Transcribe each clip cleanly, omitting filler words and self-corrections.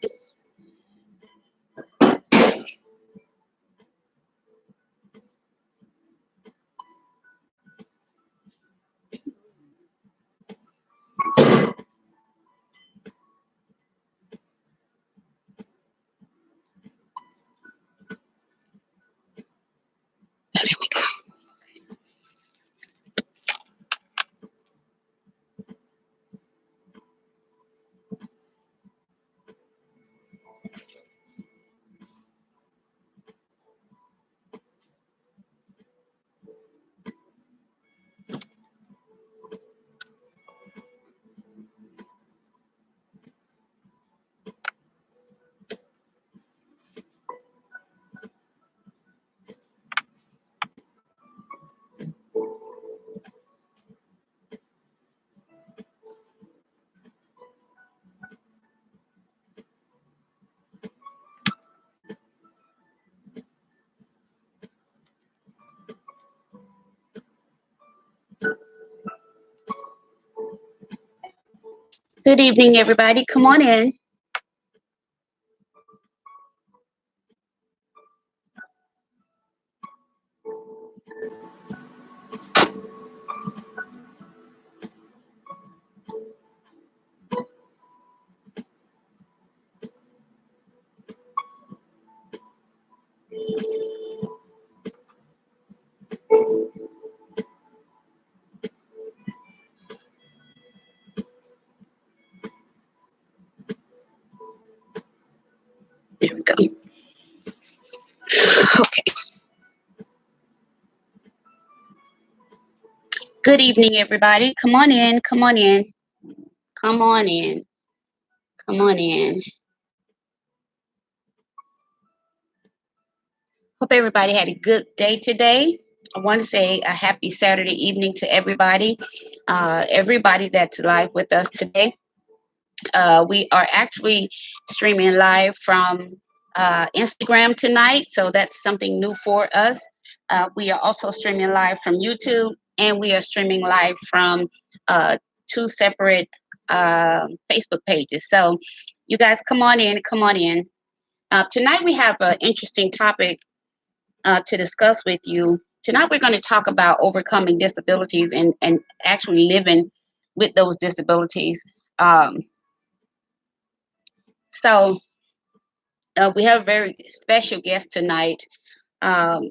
There we go. Good evening, everybody. Come on in. There we go. Okay. Good evening, everybody. Come on in. Come on in. Come on in. Come on in. Hope everybody had a good day today. I want to say a happy Saturday evening to everybody. Everybody that's live with us today. We are actually streaming live from Instagram tonight, so that's something new for us. We are also streaming live from YouTube, and we are streaming live from two separate Facebook pages. So you guys come on in, come on in. Tonight we have an interesting topic to discuss with you. Tonight we're going to talk about overcoming disabilities and actually living with those disabilities. Um, so we have a very special guest tonight. Um,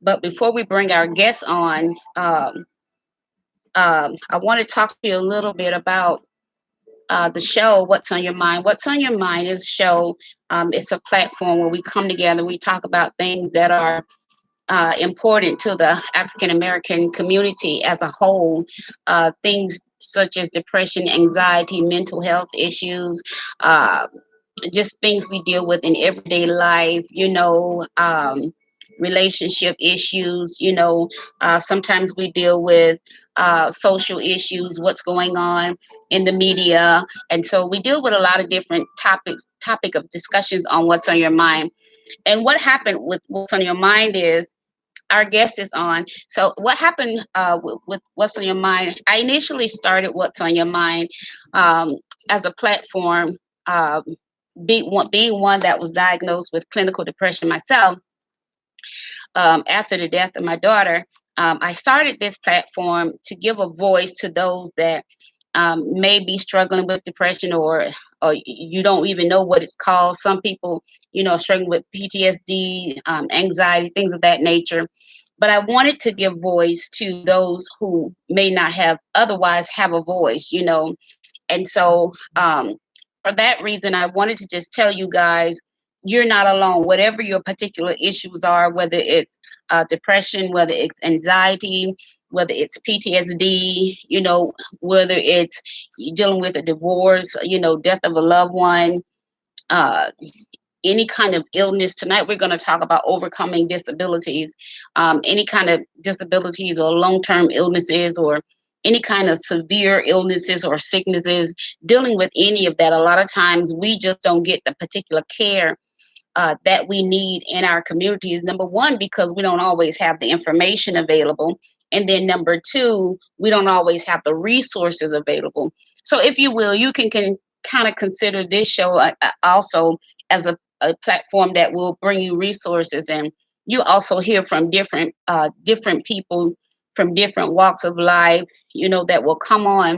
but before we bring our guests on, I want to talk to you a little bit about the show, What's on Your Mind. What's on Your Mind is a show. It's a platform where we come together, we talk about things that are important to the African American community as a whole. Things such as depression, anxiety, mental health issues, just things we deal with in everyday life, relationship issues, sometimes we deal with social issues, what's going on in the media. And so we deal with a lot of different topic of discussions on What's on Your Mind. And what happened with What's on Your Mind is our guest is on. So what happened with What's on Your Mind? I initially started What's on Your Mind as a platform, being one that was diagnosed with clinical depression myself after the death of my daughter. I started this platform to give a voice to those that may be struggling with depression, or you don't even know what it's called. Some people, struggling with PTSD, anxiety, things of that nature. But I wanted to give voice to those who may not have otherwise have a voice, And so for that reason, I wanted to just tell you guys, you're not alone. Whatever your particular issues are, whether it's depression, whether it's anxiety, whether it's PTSD, whether it's dealing with a divorce, death of a loved one, any kind of illness. Tonight, we're going to talk about overcoming disabilities, any kind of disabilities or long-term illnesses, or any kind of severe illnesses or sicknesses, dealing with any of that. A lot of times we just don't get the particular care that we need in our communities. Number one, because we don't always have the information available. And then number two, we don't always have the resources available. So if you will, you can kind of consider this show also as a platform that will bring you resources, and you also hear from different people from different walks of life, that will come on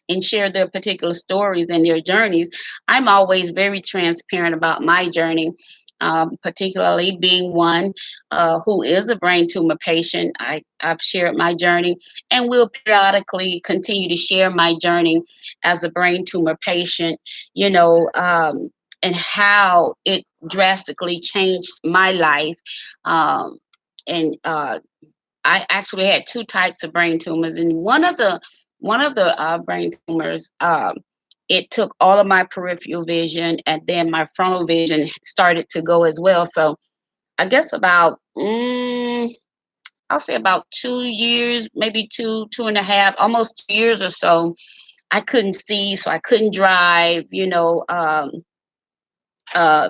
and share their particular stories and their journeys. I'm always very transparent about my journey, particularly being one who is a brain tumor patient. I've shared my journey and will periodically continue to share my journey as a brain tumor patient, and how it drastically changed my life. And I actually had two types of brain tumors, and one of the brain tumors, it took all of my peripheral vision, and then my frontal vision started to go as well. So I guess I'll say about 2 years, maybe two and a half, almost 2 years or so. I couldn't see, so I couldn't drive.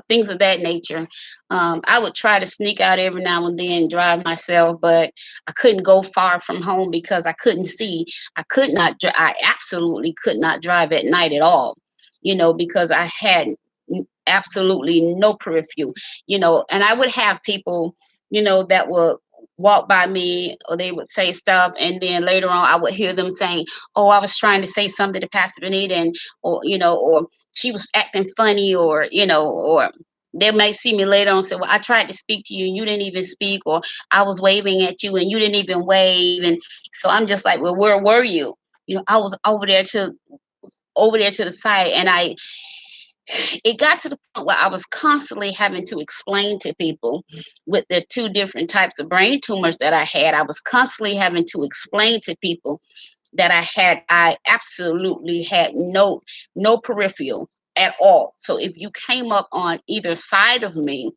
Things of that nature. I would try to sneak out every now and then, drive myself, but I couldn't go far from home because I couldn't see. I could not. I absolutely could not drive at night at all. Because I had absolutely no peripheral. And I would have people, that would walk by me, or they would say stuff, and then later on I would hear them saying, "Oh, I was trying to say something to Pastor Benita," and or she was acting funny, or they may see me later on and say, "Well, I tried to speak to you and you didn't even speak," or "I was waving at you and you didn't even wave." And so I'm just like, "Well, where were you?" I was over there to the side, and it got to the point where I was constantly having to explain to people with the two different types of brain tumors that I had. I was constantly having to explain to people that I absolutely had no peripheral at all. So if you came up on either side of me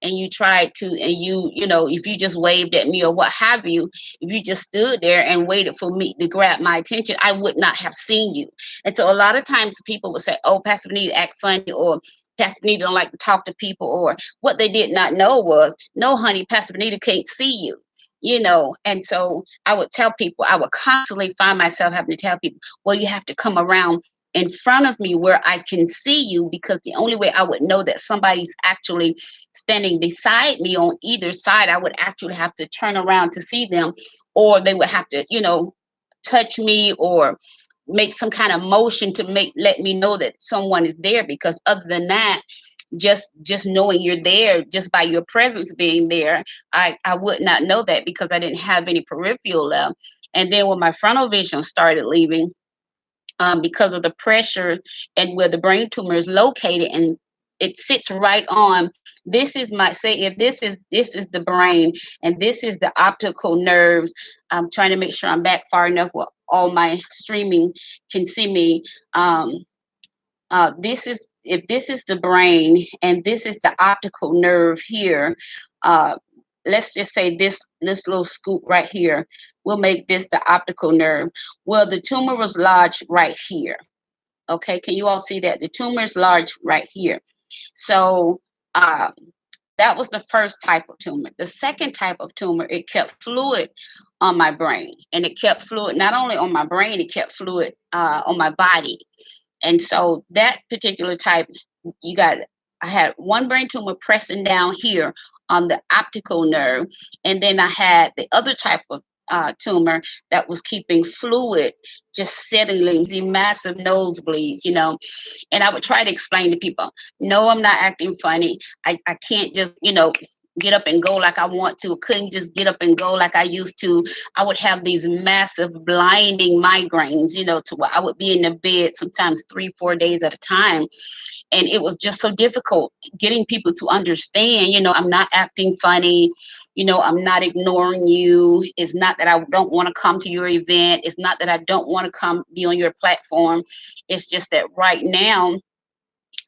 and you tried to, and if you just waved at me or what have you, if you just stood there and waited for me to grab my attention, I would not have seen you. And so a lot of times people would say, "Oh, Pastor Benita act funny," or "Pastor Benita don't like to talk to people," or what they did not know was, "No, honey, Pastor Benita can't see you." And so I would tell people, I would constantly find myself having to tell people, "Well, you have to come around in front of me where I can see you, because the only way I would know that somebody's actually standing beside me on either side, I would actually have to turn around to see them, or they would have to, touch me or make some kind of motion to let me know that someone is there, because other than that, just knowing you're there, just by your presence being there, I would not know that, because I didn't have any peripheral left. And then when my frontal vision started leaving, because of the pressure and where the brain tumor is located, and it sits right on, this is my say if this is the brain, and this is the optical nerves. I'm trying to make sure I'm back far enough where all my streaming can see me. This is If this is the brain and this is the optical nerve here. uh, let's just say this little scoop right here, we'll make this the optical nerve. Well, the tumor was large right here. Okay, can you all see that the tumor is large right here? So uh, that was the first type of tumor. The second type of tumor, it kept fluid on my brain, and it kept fluid not only on my brain, it kept fluid on my body. And so that particular type, you got, I had one brain tumor pressing down here on the optical nerve. And then I had the other type of tumor that was keeping fluid just settling, these massive nosebleeds, And I would try to explain to people, "No, I'm not acting funny. I can't just, get up and go like I want to. Couldn't just get up and go like I used to." I would have these massive blinding migraines, to where I would be in the bed sometimes 3-4 days at a time. And it was just so difficult getting people to understand, I'm not acting funny. I'm not ignoring you. It's not that I don't want to come to your event. It's not that I don't want to come be on your platform. It's just that right now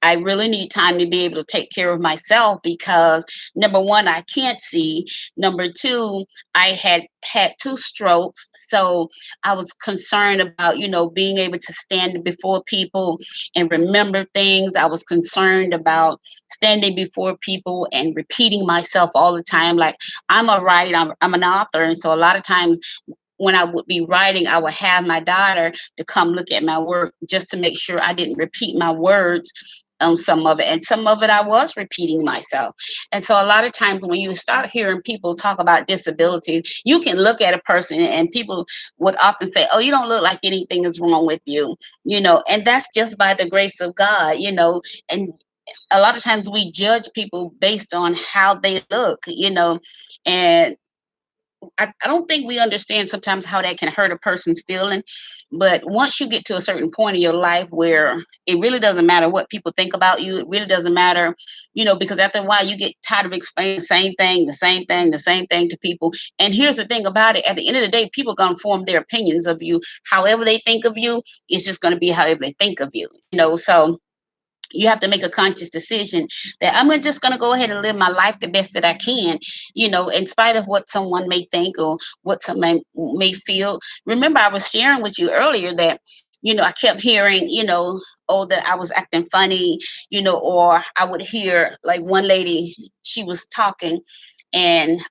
I really need time to be able to take care of myself, because number one, I can't see. Number two, I had two strokes. So I was concerned about, being able to stand before people and remember things. I was concerned about standing before people and repeating myself all the time. Like, I'm a writer, I'm an author. And so a lot of times when I would be writing, I would have my daughter to come look at my work just to make sure I didn't repeat my words on some of it. And some of it I was repeating myself. And so a lot of times when you start hearing people talk about disabilities, you can look at a person and people would often say, oh, you don't look like anything is wrong with you, and that's just by the grace of God, and a lot of times we judge people based on how they look, and I don't think we understand sometimes how that can hurt a person's feeling. But once you get to a certain point in your life where it really doesn't matter what people think about you, it really doesn't matter, because after a while you get tired of explaining the same thing, the same thing, the same thing to people. And here's the thing about it. At the end of the day, people are going to form their opinions of you. However they think of you, it's just going to be however they think of you, so you have to make a conscious decision that I'm just going to go ahead and live my life the best that I can, in spite of what someone may think or what someone may feel. Remember, I was sharing with you earlier that, I kept hearing, oh, that I was acting funny, or I would hear like one lady, she was talking and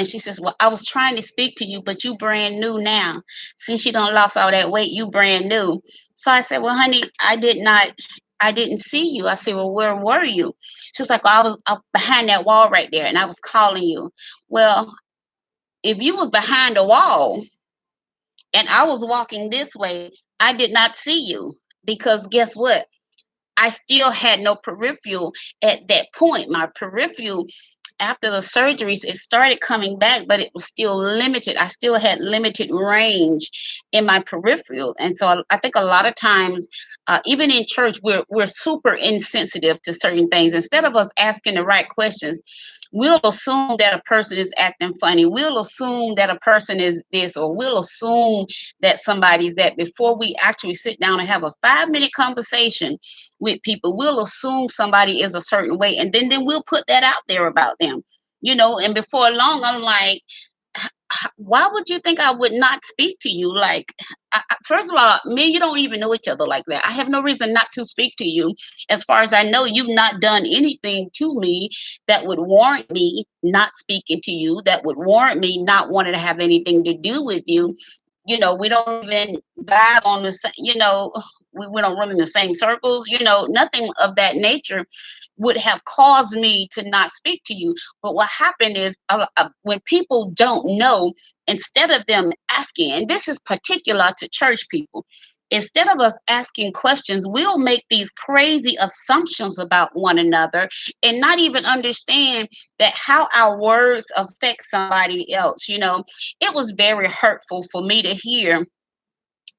she says, well, I was trying to speak to you, but you brand new now. Since you done lost all that weight, you brand new. So I said, well, honey, I didn't see you. I said, well, where were you? She was like, well, I was up behind that wall right there and I was calling you. Well, if you was behind the wall and I was walking this way, I did not see you because guess what? I still had no peripheral at that point. My peripheral after the surgeries, it started coming back, but it was still limited. I still had limited range in my peripheral. And so I think a lot of times, even in church, we're super insensitive to certain things. Instead of us asking the right questions, we'll assume that a person is acting funny. We'll assume that a person is this, or we'll assume that somebody's that before we actually sit down and have a 5-minute conversation with people. We'll assume somebody is a certain way, and then we'll put that out there about them, and before long, I'm like, why would you think I would not speak to you? Like, first of all, me and you don't even know each other like that. I have no reason not to speak to you. As far as I know, you've not done anything to me that would warrant me not speaking to you, that would warrant me not wanting to have anything to do with you. We don't even vibe on the same, we don't run in the same circles, nothing of that nature would have caused me to not speak to you. But what happened is when people don't know, instead of them asking, and this is particular to church people, instead of us asking questions, we'll make these crazy assumptions about one another and not even understand that how our words affect somebody else. It was very hurtful for me to hear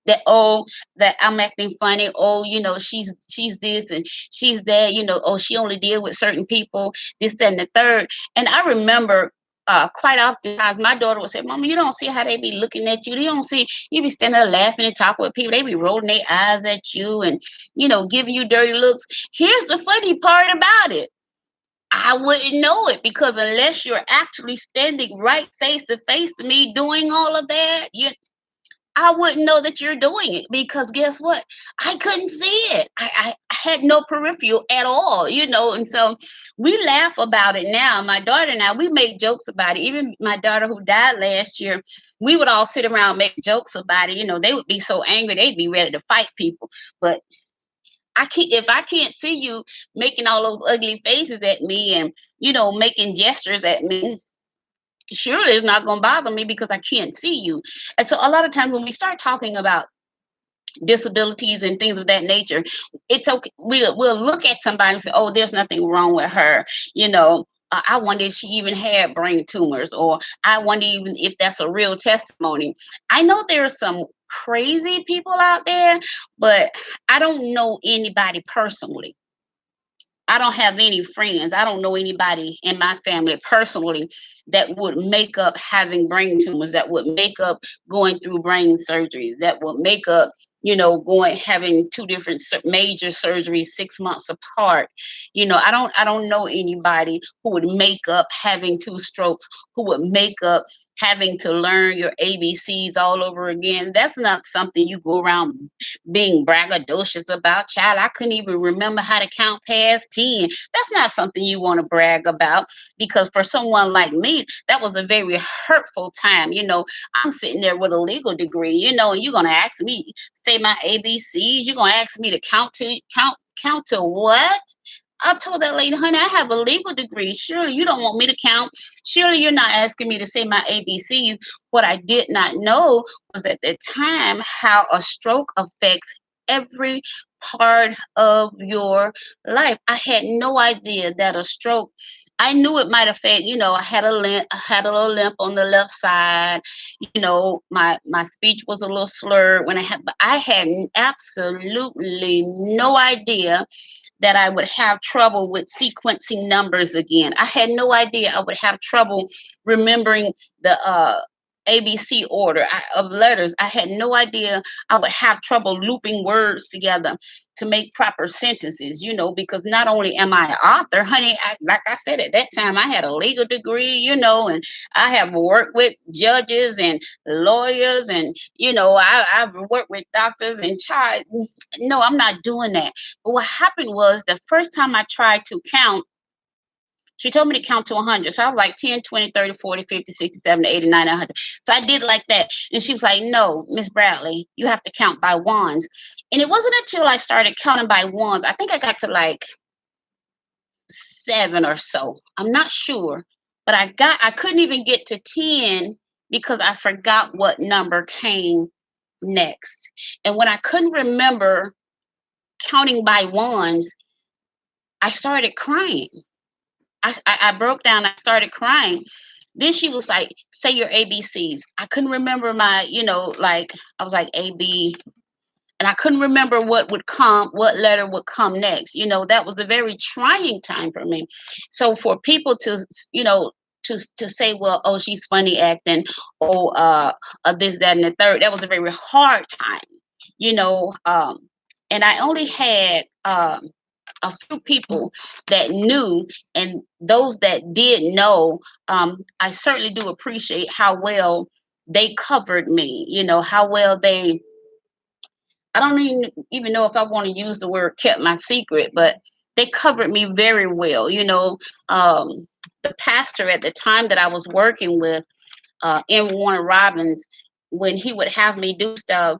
that, oh, that I'm acting funny, oh, she's this and she's that, oh, she only deal with certain people, this, that, and the third. And I remember quite often times my daughter would say, Mama, you don't see how they be looking at you. You don't see, you be standing there laughing and talking with people. They be rolling their eyes at you and, giving you dirty looks. Here's the funny part about it. I wouldn't know it because unless you're actually standing right face to face to me doing all of that, I wouldn't know that you're doing it because guess what? I couldn't see it. I had no peripheral at all, and so we laugh about it now. My daughter and I, we make jokes about it. Even my daughter who died last year, we would all sit around make jokes about it. They would be so angry, they'd be ready to fight people. But if I can't see you making all those ugly faces at me and, making gestures at me, surely it's not going to bother me because I can't see you. And so a lot of times when we start talking about disabilities and things of that nature, it's okay. We'll look at somebody and say, oh, there's nothing wrong with her. I wonder if she even had brain tumors, or I wonder even if that's a real testimony. I know there are some crazy people out there, but I don't know anybody personally. I don't have any friends. I don't know anybody in my family personally that would make up having brain tumors, that would make up going through brain surgery, that would make up having two different major surgeries 6 months apart. I don't know anybody who would make up having two strokes, who would make up having to learn your ABCs all over again. That's not something you go around being braggadocious about. Child, I couldn't even remember how to count past 10. That's not something you want to brag about, because for someone like me, that was a very hurtful time. I'm sitting there with a legal degree, and you're gonna ask me say my ABCs. You're gonna ask me to count to what? I told that lady, honey, I have a legal degree. Surely you don't want me to count. Surely you're not asking me to say my ABCs. What I did not know was at the time how a stroke affects every part of your life. I had no idea that a stroke, I knew it might affect, I had a limp, I had a little limp on the left side. My speech was a little slurred but I had absolutely no idea that I would have trouble with sequencing numbers again. I had no idea I would have trouble remembering the ABC order of letters. I had no idea I would have trouble looping words together to make proper sentences, because not only am I an author, honey, like I said, at that time, I had a legal degree, and I have worked with judges and lawyers, and, I've worked with doctors and child. No, I'm not doing that. But what happened was the first time I tried to count, she told me to count to 100. So I was like 10, 20, 30, 40, 50, 60, 70, 80, 90, 100. So I did like that. And she was like, no, Miss Bradley, you have to count by ones. And it wasn't until I started counting by ones, I think I got to like 7 or so. I'm not sure. But I couldn't even get to 10 because I forgot what number came next. And when I couldn't remember counting by ones, I started crying. I broke down. I started crying. Then she was like, say your ABCs. I couldn't remember like I was like AB, and I couldn't remember what letter would come next. That was a very trying time for me. So for people to, to say, well, oh, she's funny acting, oh, this, that, and the third, that was a very hard time, and I only had, a few people that knew, and those that did know, I certainly do appreciate how well they covered me, how well I don't even know if I want to use the word kept my secret, but they covered me very well. The pastor at the time that I was working with, in Warner Robins, when he would have me do stuff,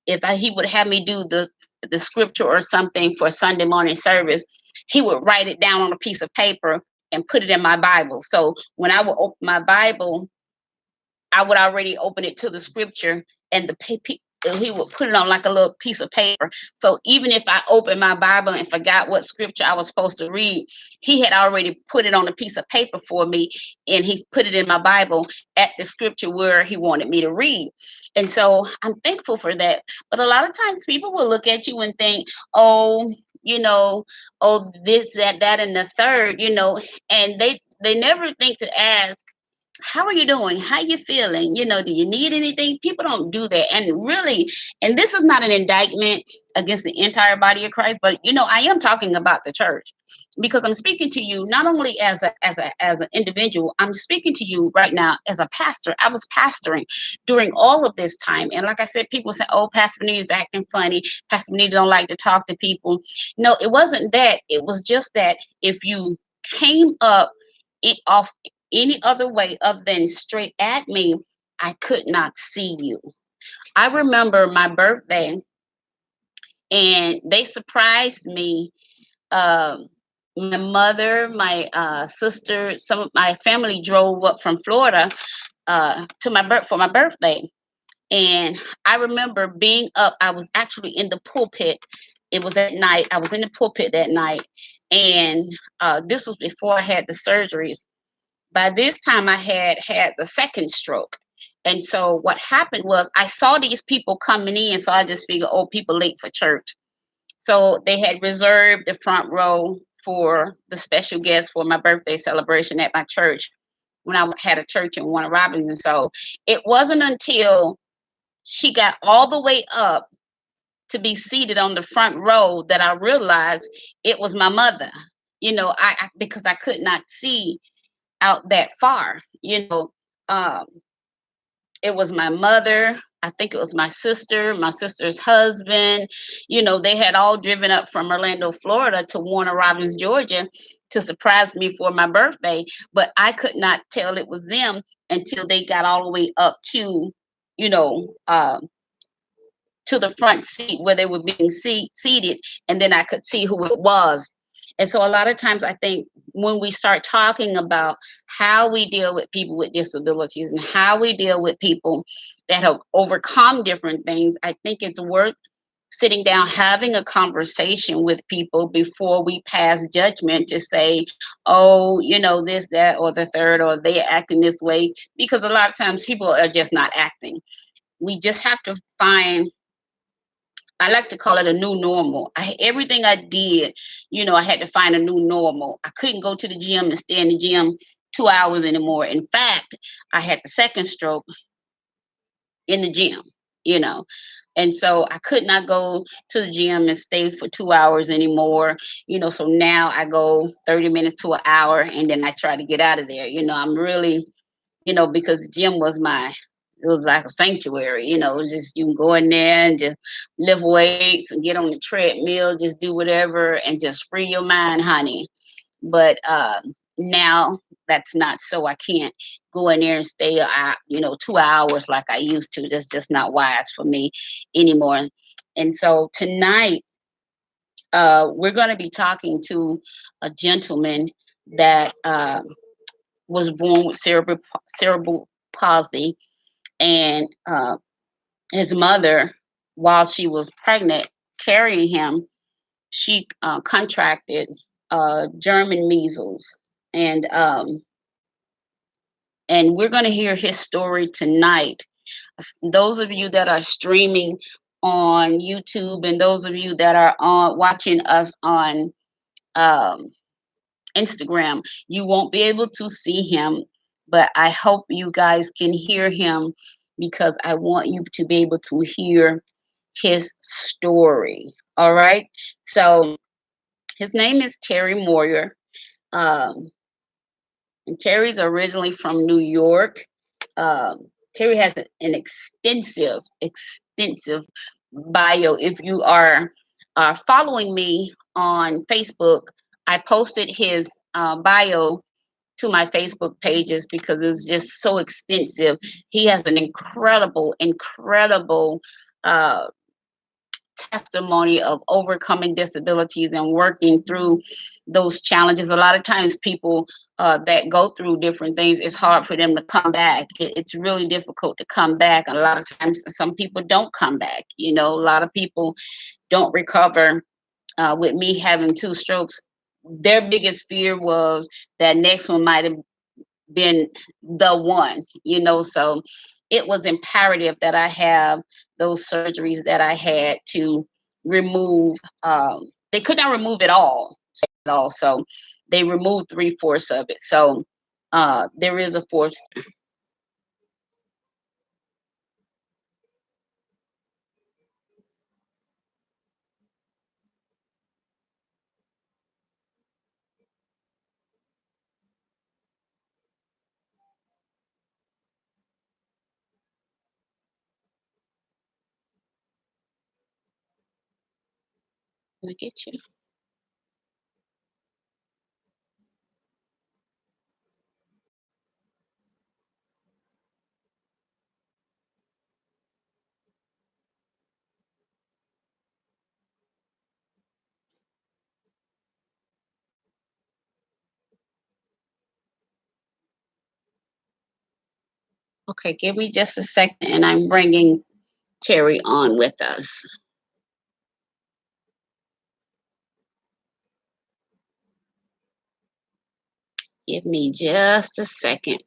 he would have me do the scripture or something for Sunday morning service, he would write it down on a piece of paper and put it in my Bible. So when I would open my Bible, I would already open it to the scripture, and he would put it on like a little piece of paper. So even if I opened my Bible and forgot what scripture I was supposed to read, he had already put it on a piece of paper for me, and he put it in my Bible at the scripture where he wanted me to read. And so I'm thankful for that. But a lot of times people will look at you and think, oh, oh, this, that, and the third, and they never think to ask, how are you doing? How you feeling? Do you need anything? People don't do that. And really, and this is not an indictment against the entire body of Christ, but I am talking about the church, because I'm speaking to you not only as an individual, I'm speaking to you right now as a pastor. I was pastoring during all of this time. And like I said, people say, oh, Pastor Benita is acting funny. Pastor Benita don't like to talk to people. No, it wasn't that. It was just that if you came up off any other way other than straight at me, I could not see you. I remember my birthday, and they surprised me. My mother, my sister, some of my family drove up from Florida for my birthday, and I remember being up. I was actually in the pulpit. It was at night. I was in the pulpit that night, and this was before I had the surgeries. By this time, I had the second stroke. And so what happened was I saw these people coming in. So I just figured, oh, people late for church. So they had reserved the front row for the special guests for my birthday celebration at my church when I had a church in Warner Robins. And so it wasn't until she got all the way up to be seated on the front row that I realized it was my mother. Because I could not see out that far. Um, it was my mother. I think it was my sister's husband. They had all driven up from Orlando, Florida to Warner Robins, Georgia to surprise me for my birthday. But I could not tell it was them until they got all the way up you know, uh, to the front seat where they were being seated, and then I could see who it was. And so a lot of times I think when we start talking about how we deal with people with disabilities and how we deal with people that have overcome different things, I think it's worth sitting down, having a conversation with people before we pass judgment to say, oh, this, that, or the third, or they're acting this way, because a lot of times people are just not acting. We just have to find, I like to call it a new normal. Everything I did, I had to find a new normal. I couldn't go to the gym and stay in the gym 2 hours anymore. In fact, I had the second stroke in the gym, you know. And so I could not go to the gym and stay for 2 hours anymore. So now I go 30 minutes to an hour and then I try to get out of there. I'm really, because gym was it was like a sanctuary. It was just, you can go in there and just lift weights and get on the treadmill, just do whatever and just free your mind, honey. But now that's not so. I can't go in there and stay, 2 hours like I used to. That's just not wise for me anymore. And so tonight, we're going to be talking to a gentleman that was born with cerebral palsy, and his mother, while she was pregnant, carrying him, she contracted German measles, and we're going to hear his story tonight. Those of you that are streaming on YouTube, and those of you that are on watching us on um, Instagram, you won't be able to see him, but I hope you guys can hear him because I want you to be able to hear his story. All right. So his name is Terry Moyer. Um, and Terry's originally from New York. Terry has an extensive bio. If you are following me on Facebook, I posted his bio to my Facebook pages because it's just so extensive. He has an incredible uh, testimony of overcoming disabilities and working through those challenges. A lot of times people that go through different things, it's hard for them to come back. It's really difficult to come back. A lot of times some people don't come back. A lot of people don't recover. With me having 2 strokes, their biggest fear was that next one might have been the one, so it was imperative that I have those surgeries that I had to remove. They could not remove it all, so they removed 3/4 of it. So there is a fourth. Look at you. Okay, give me just a second, and I'm bringing Terry on with us. Give me just a second.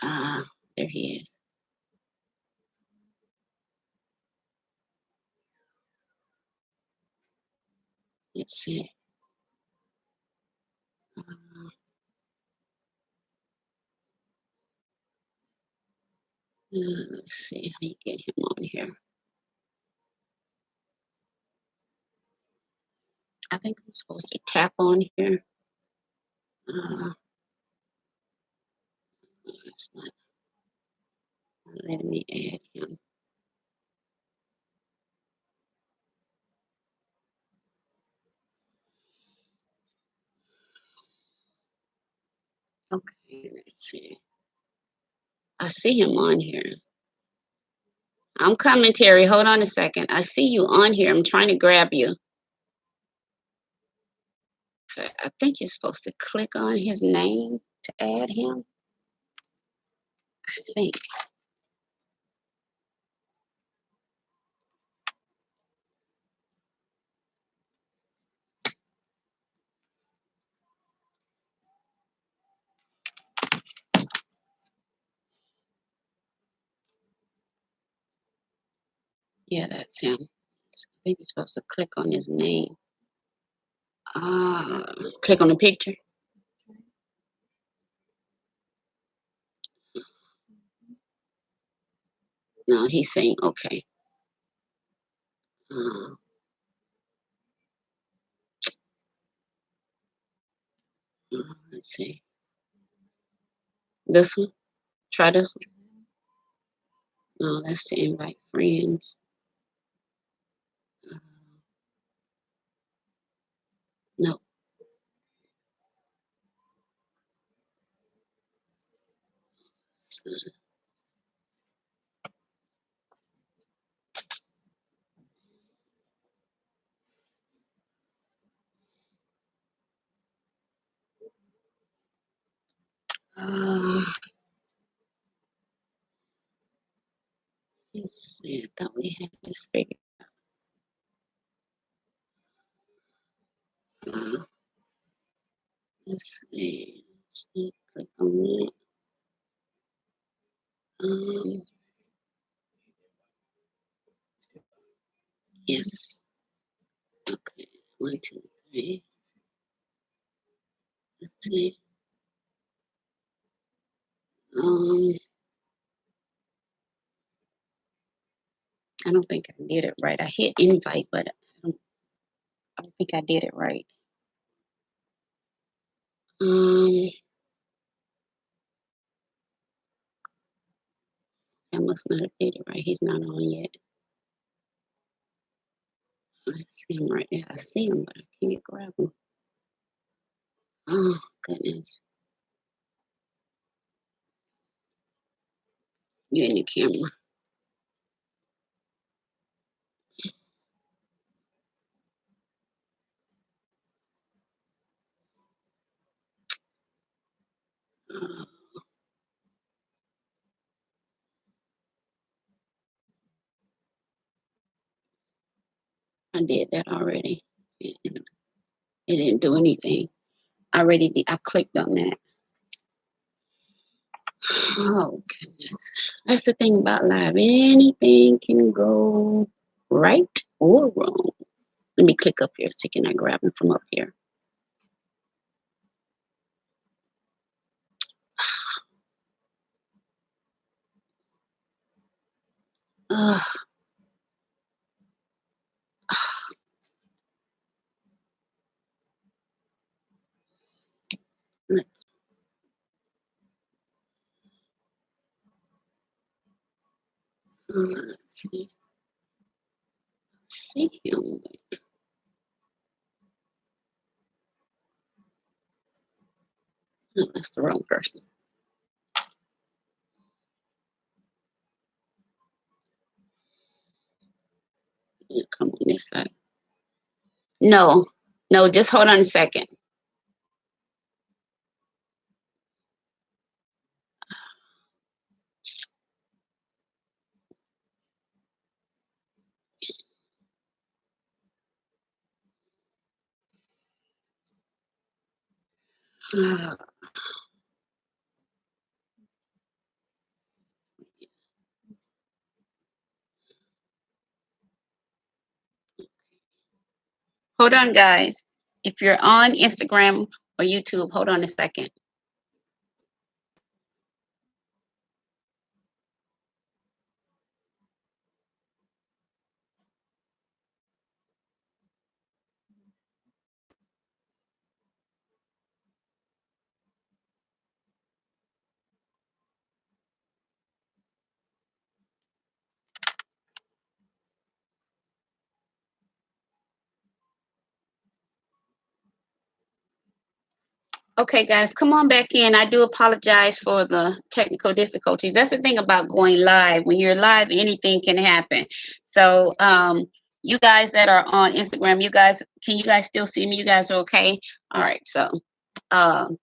Uh, there he is. Let's see. Uh, let's see how you get him on here. I think I'm supposed to tap on here. Uh, it's not letting me add him. Okay, let's see. I see him on here. I'm coming, Terry. Hold on a second. I see you on here. I'm trying to grab you. So I think you're supposed to click on his name to add him. I think. Yeah, that's him. I think you're supposed to click on his name. Uh, Click on the picture. No, he's saying okay. Uh, let's see. This one. Try this one. No, that's to invite friends. Uh, no. Uh, let's see. I thought we had this figured. Uh, let's see. Let's see. Click on that. Um, yes. Okay. 1, 2, 3. Let's see. Um, I don't think I did it right. I hit invite, but I don't think I did it right. Um, I must not have did it right. He's not on yet. I see him right there. I see him, but I can't grab him. Oh, goodness. You in the camera. Uh, I did that already. It didn't do anything. I already did. I clicked on that. Oh, goodness. That's the thing about live. Anything can go right or wrong. Let me click up here. See, can I grab him from up here? Uh, let's see. See him. No, that's the wrong person. Yeah, come on this side. No, no, just hold on a second. Uh, hold on, guys. If you're on Instagram or YouTube, hold on a second. Okay, guys, come on back in. I do apologize for the technical difficulties. That's the thing about going live. When you're live, anything can happen. So, you guys that are on Instagram, can you guys still see me? You guys are okay? All right. So, um,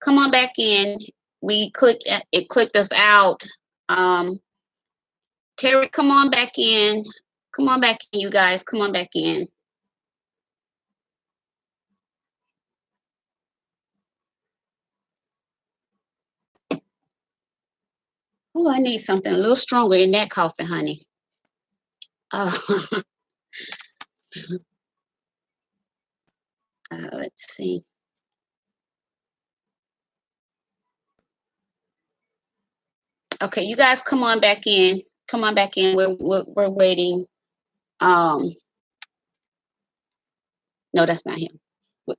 come on back in. It clicked us out. Um, Terry, come on back in. Come on back in, you guys. Come on back in. Oh, I need something a little stronger in that coffee, honey. Uh, let's see. Okay, you guys come on back in. Come on back in. We're waiting. Um, no, that's not him.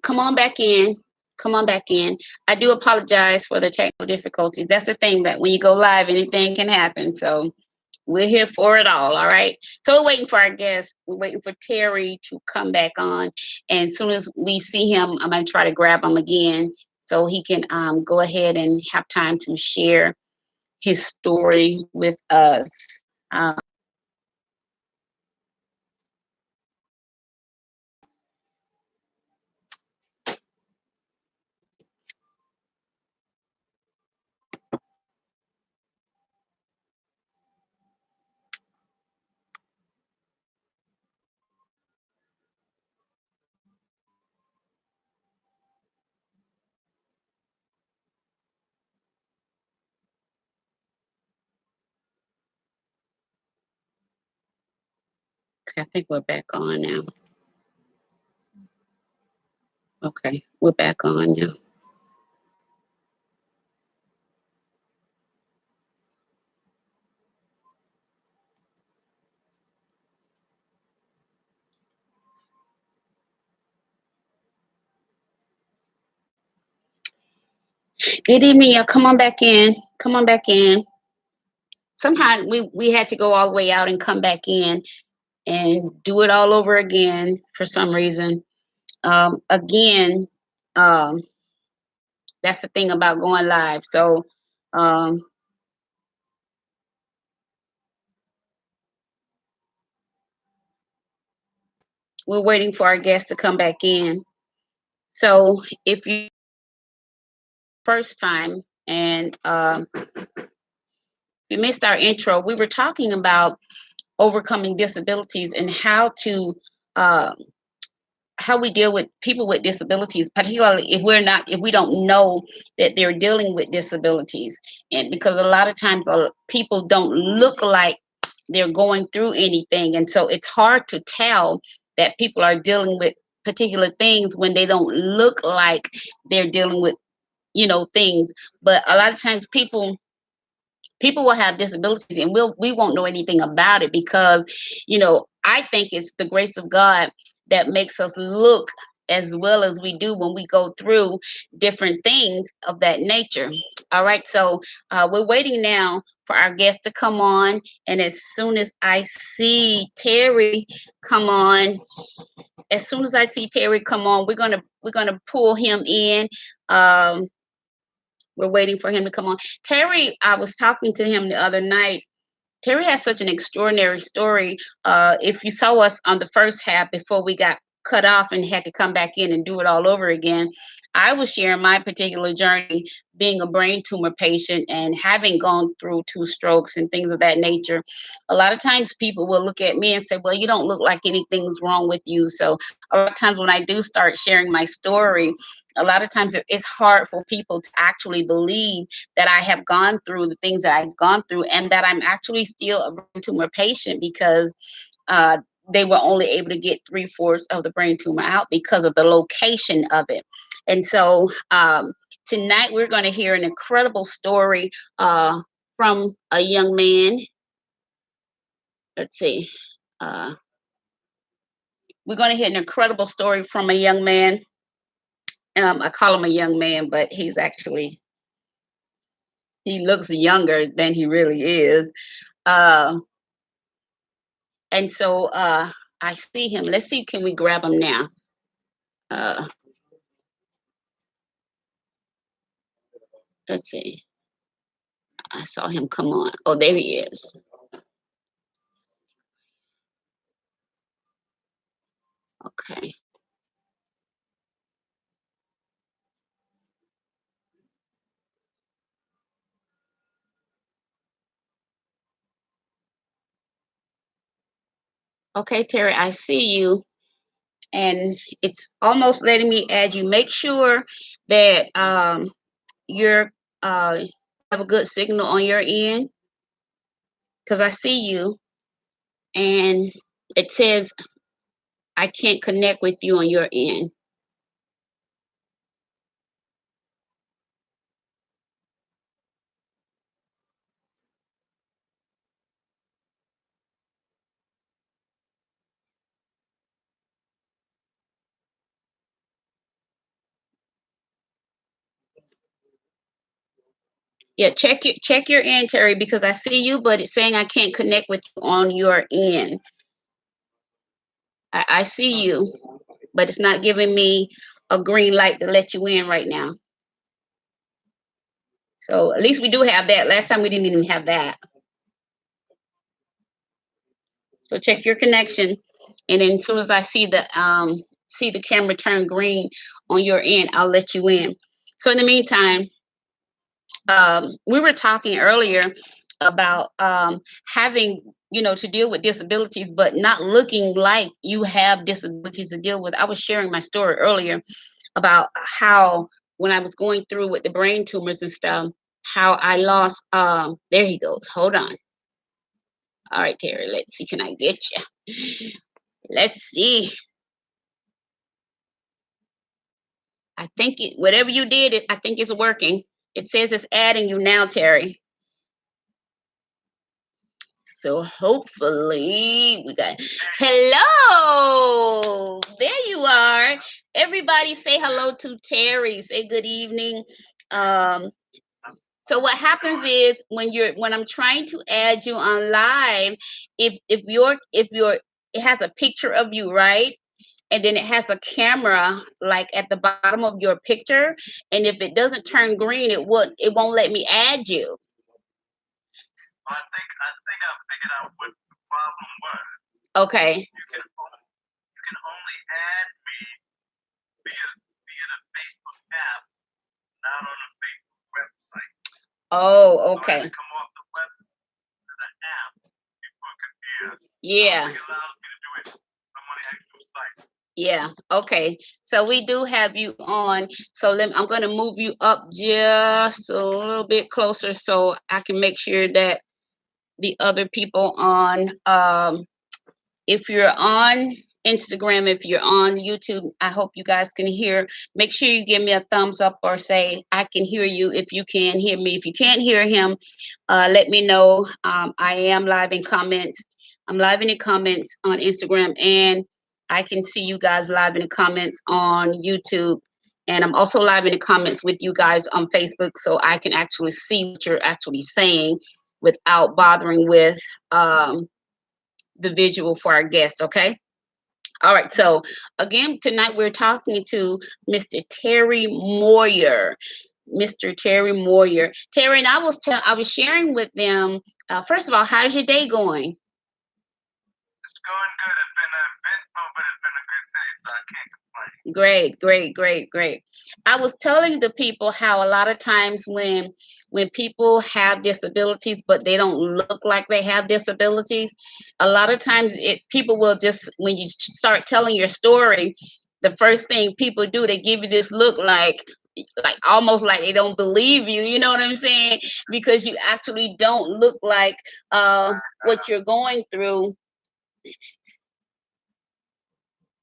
Come on back in. Come on back in. I do apologize for the technical difficulties. That's the thing, that when you go live, anything can happen. So we're here for it all right? So we're waiting for our guest. We're waiting for Terry to come back on. And as soon as we see him, I'm going to try to grab him again so he can go ahead and have time to share his story with us. Um, okay, I think we're back on now. Okay, we're back on now. Good evening, y'all. Come on back in. Come on back in. Somehow we had to go all the way out and come back in and do it all over again for some reason. Again, um, that's the thing about going live. So um, we're waiting for our guest to come back in. So if you first time and you missed our intro, we were talking about overcoming disabilities and uh, how we deal with people with disabilities, particularly if we don't know that they're dealing with disabilities. And because a lot of times people don't look like they're going through anything. And so it's hard to tell that people are dealing with particular things when they don't look like they're dealing with, things. But a lot of times people will have disabilities and we won't know anything about it because I think it's the grace of God that makes us look as well as we do when we go through different things of that nature. All right, so we're waiting now for our guest to come on, and as soon as I see Terry come on, we're gonna pull him in. um we're waiting for him to come on. Terry, I was talking to him the other night. Terry has such an extraordinary story. If you saw us on the first half before we got cut off and had to come back in and do it all over again, I was sharing my particular journey being a brain tumor patient and having gone through 2 strokes and things of that nature. A lot of times people will look at me and say, well, you don't look like anything's wrong with you. So a lot of times when I do start sharing my story, a lot of times it's hard for people to actually believe that I have gone through the things that I've gone through and that I'm actually still a brain tumor patient because uh, they were only able to get 3/4 of the brain tumor out because of the location of it. And so tonight we're going to hear an incredible story from a young man. Let's see. Uh, we're going to hear an incredible story from a young man. I call him a young man, but he looks younger than he really is. Uh, and so I see him. Let's see, can we grab him now? Uh, Let's see. I saw him come on. Oh, there he is. Okay. Okay, Terry, I see you. And it's almost letting me add you. Make sure that you're have a good signal on your end, because I see you and it says I can't connect with you on your end. Yeah, check your end, Terry, because I see you, but it's saying I can't connect with you on your end. I see you, but it's not giving me a green light to let you in right now. So at least we do have that. Last time we didn't even have that. So check your connection, and then as soon as I see the camera turn green on your end, I'll let you in. So in the meantime, we were talking earlier about having, to deal with disabilities, but not looking like you have disabilities to deal with. I was sharing my story earlier about how when I was going through with the brain tumors and stuff, how I lost. There he goes. Hold on. All right, Terry. Let's see. Can I get you? Let's see. I think whatever you did, I think it's working. It says it's adding you now, Terry. So hopefully we got hello. There you are. Everybody say hello to Terry. Say good evening. Um, so what happens is when I'm trying to add you on live, if your it has a picture of you, right? And then it has a camera like at the bottom of your picture, and if it doesn't turn green, it won't let me add you. I think I figured out what the problem was. Okay. You can only add me via the Facebook app, not on the Facebook website. Oh, okay. So I have to come off the web to the app before computer. Yeah. So it allows me to do it on my actual site. Yeah. Okay. So we do have you on. So I'm going to move you up just a little bit closer so I can make sure that the other people on, if you're on Instagram, if you're on YouTube, I hope you guys can hear. Make sure you give me a thumbs up or say I can hear you if you can hear me. If you can't hear him, let me know. I am live in comments. I'm live in the comments on Instagram, and I can see you guys live in the comments on YouTube. And I'm also live in the comments with you guys on Facebook, so I can actually see what you're actually saying without bothering with the visual for our guests. Okay. All right. So again, tonight we're talking to Mr. Terry Moyer. Mr. Terry Moyer. Terry, and I was sharing with them. First of all, how's your day going? It's going good. It's been eventful, but it's been a good day, so I can't complain. Great, great, great, great. I was telling the people how a lot of times when people have disabilities, but they don't look like they have disabilities, a lot of times people will just, when you start telling your story, the first thing people do, they give you this look like almost like they don't believe you, you know what I'm saying? Because you actually don't look like what you're going through.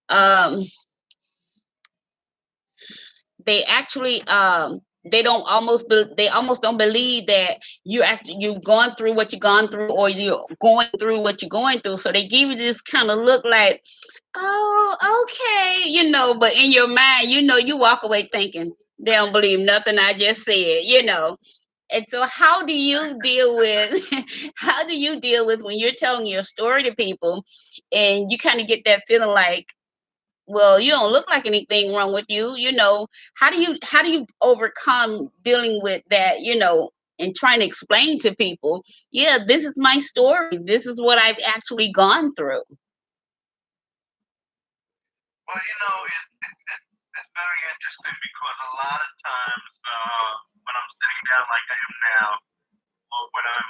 Um, they actually they almost don't believe that you've gone through what you've gone through, or you're going through what you're going through. So they give you this kind of look like, oh, okay, but in your mind, you walk away thinking they don't believe nothing I just said. And so how do you deal with how do you deal with when you're telling your story to people and you kind of get that feeling like well, you don't look like anything wrong with you. How do you overcome dealing with that, and trying to explain to people, yeah, this is my story. This is what I've actually gone through. Well, it's very interesting because a lot of times when I'm sitting down like I am now, or when I'm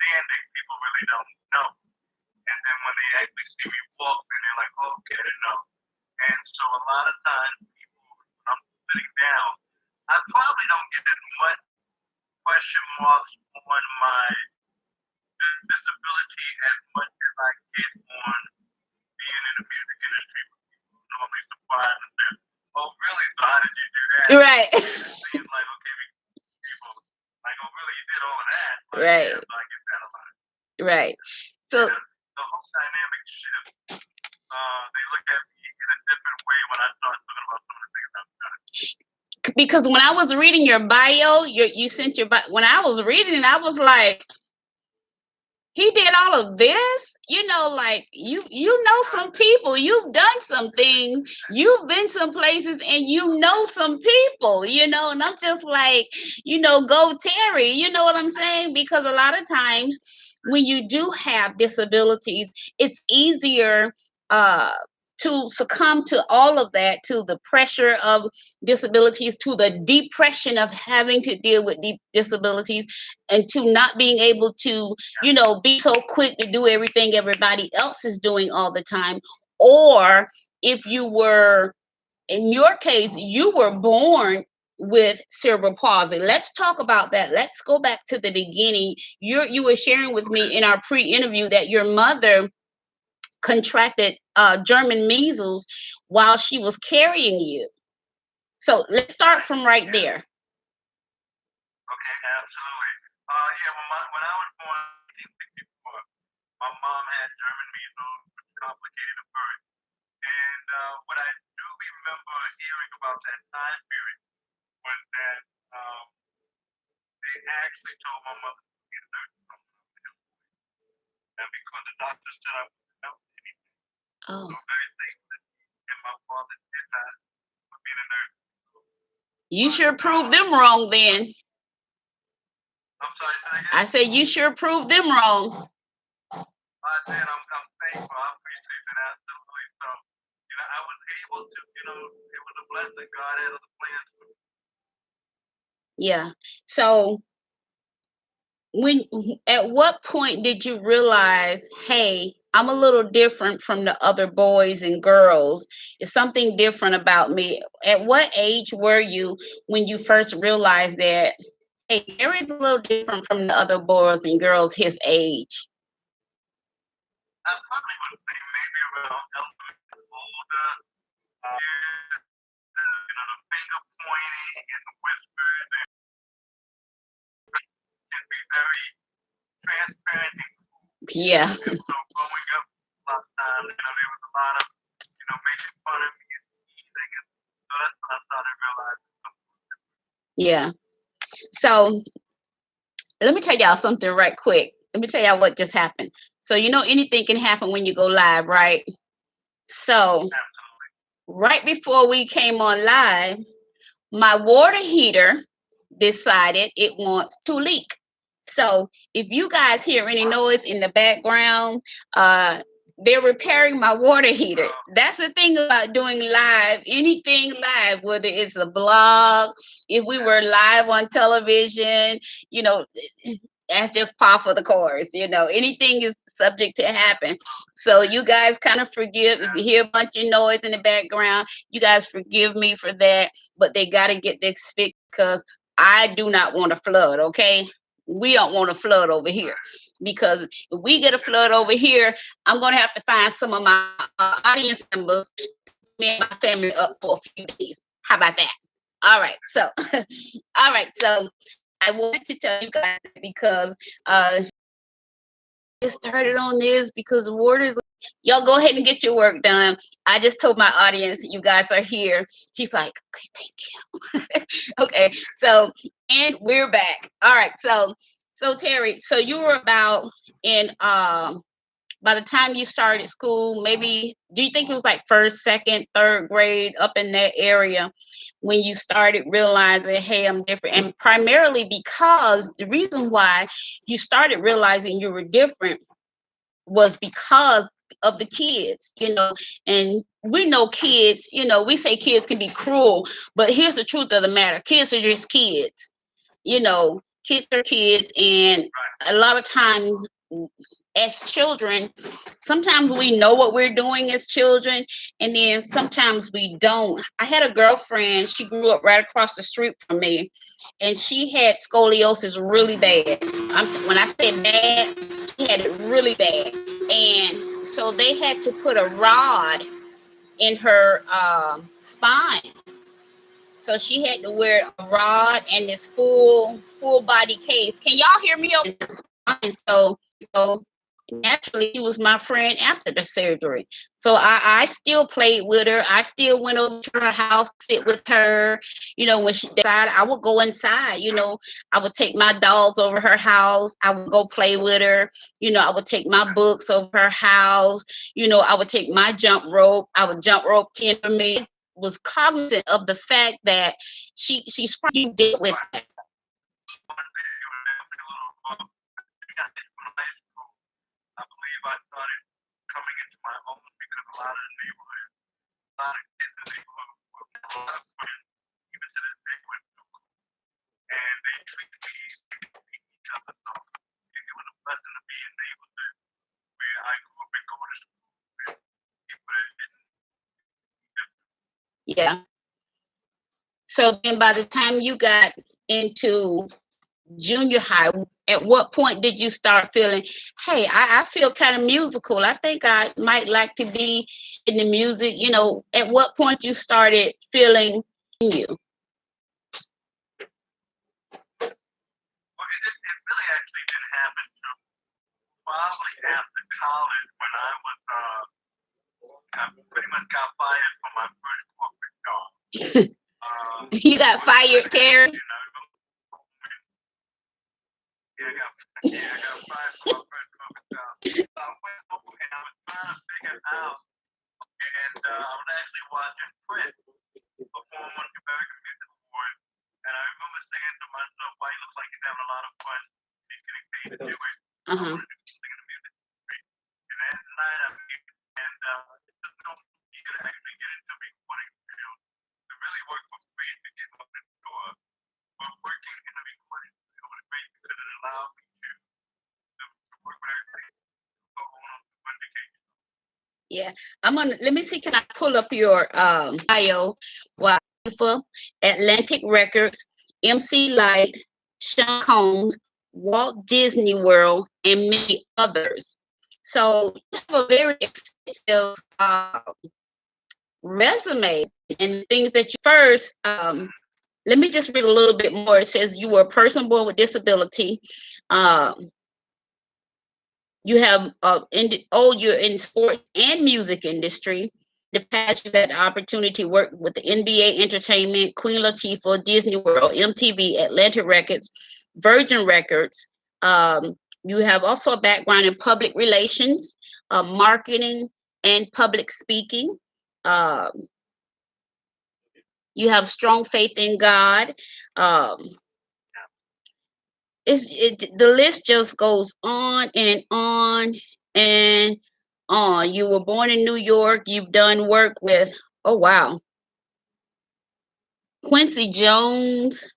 standing, people really don't know. And then when they actually see me walk, then they're like, oh, okay, they know. And so a lot of times, people, when I'm sitting down, I probably don't get much question marks on my disability as much as I get on being in the music industry. People normally surprised and say, oh, really? So how did you do that? Right. And it seems like, okay, people, like, oh, really? You did all of that? Like, Right. yeah, so I get that a lot. Right. So And the whole dynamic shift. They look at me in a different way when I start talking about some of the things I've done. because when I was reading your bio, you sent your bio. When I was reading it, I was like, he did all of this. Like you know some people, you've done some things, you've been some places, and you know some people. And I'm just like, go Terry. You know what I'm saying? Because a lot of times when you do have disabilities, it's easier uh to succumb to all of that, to the pressure of disabilities, to the depression of having to deal with disabilities, and to not being able to, be so quick to do everything everybody else is doing all the time. Or if you were, in your case, you were born with cerebral palsy. Let's talk about that. Let's go back to the beginning. You were sharing with me in our pre-interview that your mother contracted German measles while she was carrying you. So let's start from right there. Okay, absolutely. Yeah, when I was born in 1964, my mom had German measles, which complicated the birth. And what I do remember hearing about that time period was that they actually told my mother to get a nurse to come to help. And because the doctor said I wouldn't help anything. Oh. So very thankful that and my father did not for being a nurse. You sure proved them wrong then. I'm sorry, say again? I said you sure proved them wrong. I did. I'm thankful. I appreciate it absolutely. So, I was able to, it was a blessing. God had other plans for me. Yeah. So when at what point did you realize, hey, I'm a little different from the other boys and girls? It's something different about me. At what age were you when you first realized that, hey, Gary's a little different from the other boys and girls his age? I probably would say maybe around elementary, older. The finger pointing and the whispers can be very transparent and cool. Yeah. And so growing up a lot of times, there was a lot of, making fun of me and teasing. And so that's when I started realizing something. Yeah. So let me tell y'all something right quick. Let me tell y'all what just happened. So anything can happen when you go live, right? So Absolutely. right before we came on live, my water heater decided it wants to leak. So if you guys hear any noise in the background, they're repairing my water heater. That's the thing about doing live, anything live, whether it's a blog, if we were live on television, that's just par for the course. Anything is subject to happen. So you guys kind of forgive if you hear a bunch of noise in the background. You guys forgive me for that, but they got to get this fixed because I do not want a flood. Okay, we don't want a flood over here because if we get a flood over here, I'm gonna have to find some of my audience members to put me and my family up for a few days. How about that? All right, so all right, so I wanted to tell you guys because get started on this because the water. Y'all go ahead and get your work done. I just told my audience you guys are here. He's like, okay, thank you. Okay, so and we're back. All right, so Terry, so you were about in by the time you started school, maybe do you think it was like first, second, third grade up in that area when you started realizing, hey, I'm different? And primarily because the reason why you started realizing you were different was because of the kids, and we know kids, we say kids can be cruel, but here's the truth of the matter. Kids are just kids, kids are kids. And a lot of times as children, sometimes we know what we're doing as children, and then sometimes we don't. I had a girlfriend, she grew up right across the street from me, and she had scoliosis really bad. When I say bad, she had it really bad. And so they had to put a rod in her spine. So she had to wear a rod and this full body case. Can y'all hear me? And so naturally she was my friend after the surgery. So I still played with her. I still went over to her house, sit with her. When she decided, I would go inside. I would take my dolls over her house. I would go play with her. I would take my books over her house. I would take my jump rope. I would jump rope 10 for me. Was cognizant of the fact that she's probably dealt with that. I believe I started coming into my own because a lot of the neighborhood, a lot of kids in the neighborhood were a lot of friends, even to this day went to school. And they treated me like each other. So it was a blessing to be in a neighborhood where I grew up and go to school with people that didn't. Yeah. So then by the time you got into junior high, at what point did you start feeling, hey, I feel kind of musical. I think I might like to be in the music. At what point you started feeling you? Well, it really actually didn't happen until probably after college when I was, I pretty much got fired from my first corporate job. You got fired, Terry? Yeah, I got fired from my first corporate job. I went over and I was trying to figure out, and I was actually watching Prince perform on the American Music Awards, and I remember saying to myself, "Why he looks like he's having a lot of fun. He's getting paid to do it. I want to do something in the music industry." And that night I made it, and it took no year to actually get into recording field, to really work for free to get up in the door. But working in the recording field was great because it allowed me to work with everybody, go on vacation. Yeah, let me see, can I pull up your bio? Wow, for Atlantic Records, MC Light, Sean Combs, Walt Disney World, and many others. So you have a very extensive resume and things that you first. Let me just read a little bit more. It says you were a person born with disability. You have you're in sports and music industry. In the past, you've had the opportunity to work with the NBA Entertainment, Queen Latifah, Disney World, MTV, Atlantic Records, Virgin Records. You have also a background in public relations, marketing, and public speaking. Um, you have strong faith in God. Um, the list just goes on and on and on. You were born in New York. You've done work with, oh wow, Quincy Jones.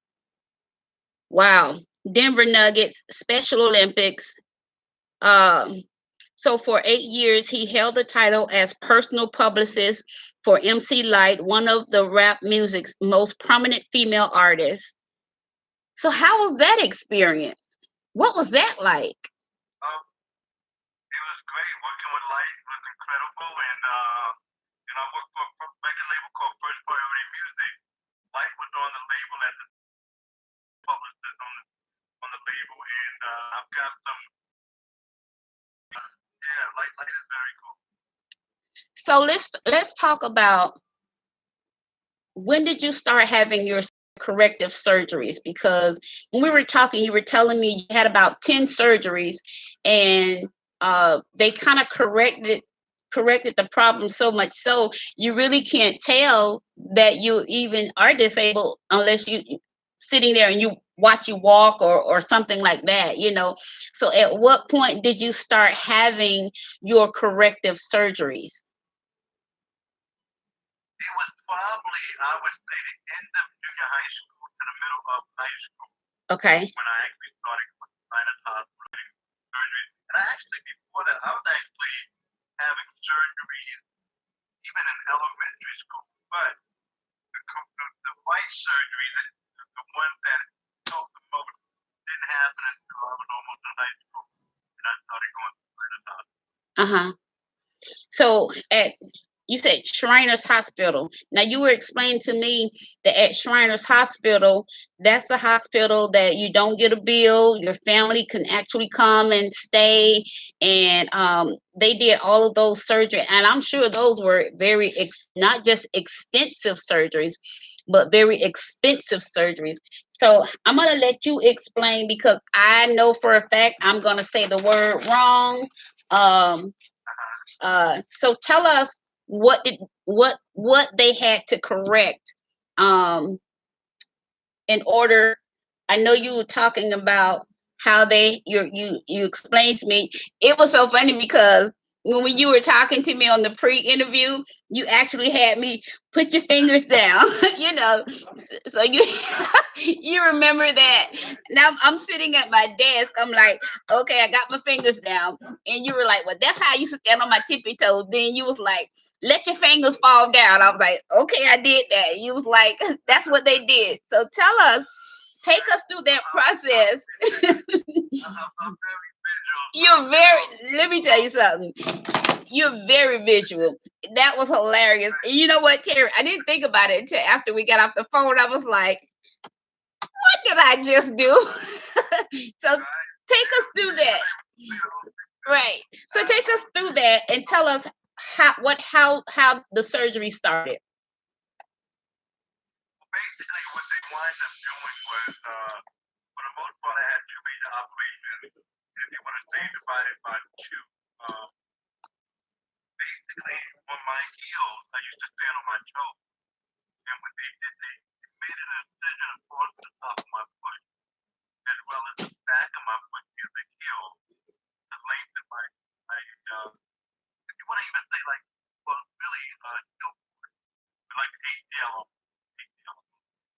Wow, Denver Nuggets, Special Olympics. Um, so for 8 years, he held the title as personal publicist for MC Light, one of the rap music's most prominent female artists. So how was that experience? What was that like? It was great. Working with Light was incredible, and I worked for a record label called First Priority Music. Light was on the label as a publicist on the label, and I've got some. Yeah, Light is very cool. So let's talk about, when did you start having your corrective surgeries? Because when we were talking, you were telling me you had about 10 surgeries, and they kind of corrected the problem so much so you really can't tell that you even are disabled unless you sitting there and you watch you walk or something like that, you know. So at what point did you start having your corrective surgeries? It was probably, I would say, the end of junior high school to the middle of high school Okay. when I actually started with sinus hospital surgery. And I actually, before that, I was actually having surgeries even in elementary school. But the white surgery, the one that helped the most, didn't happen until I was almost in high school. And I started going to sinus hospital. Uh-huh. So at you said Shriners Hospital. Now you were explaining to me that at Shriners Hospital, that's a hospital that you don't get a bill. Your family can actually come and stay, and they did all of those surgery. And I'm sure those were very not just extensive surgeries, but very expensive surgeries. So I'm gonna let you explain because I know for a fact I'm gonna say the word wrong. Um, so tell us what they had to correct um, in order. I know you were talking about how you explained to me. It was so funny because when you were talking to me on the pre-interview, you actually had me put your fingers down, you know. So you you remember that. Now I'm sitting at my desk. I'm like, okay, I got my fingers down, and you were like, well, that's how I used to stand on my tippy toes. Then you was like, let your fingers fall down. I was like, okay, I did that. You was like, that's what they did. So tell us, take us through that process. I'm very visual. You're very, let me tell you something. You're very visual. That was hilarious. And you know what, Terry? I didn't think about it until after we got off the phone. I was like, what did I just do? So take us through that. Right. So take us through that and tell us how the surgery started. Basically, what they wind up doing was, for the most part, I had two major operations. And if you want to say divided by two, uh, basically, on my heels, I used to stand on my toes. And when they did, they made an incision across the top of my foot, as well as the back of my foot near the heel, to lengthen my if you want to even say, like, well, really, heel, like ACL, ACL.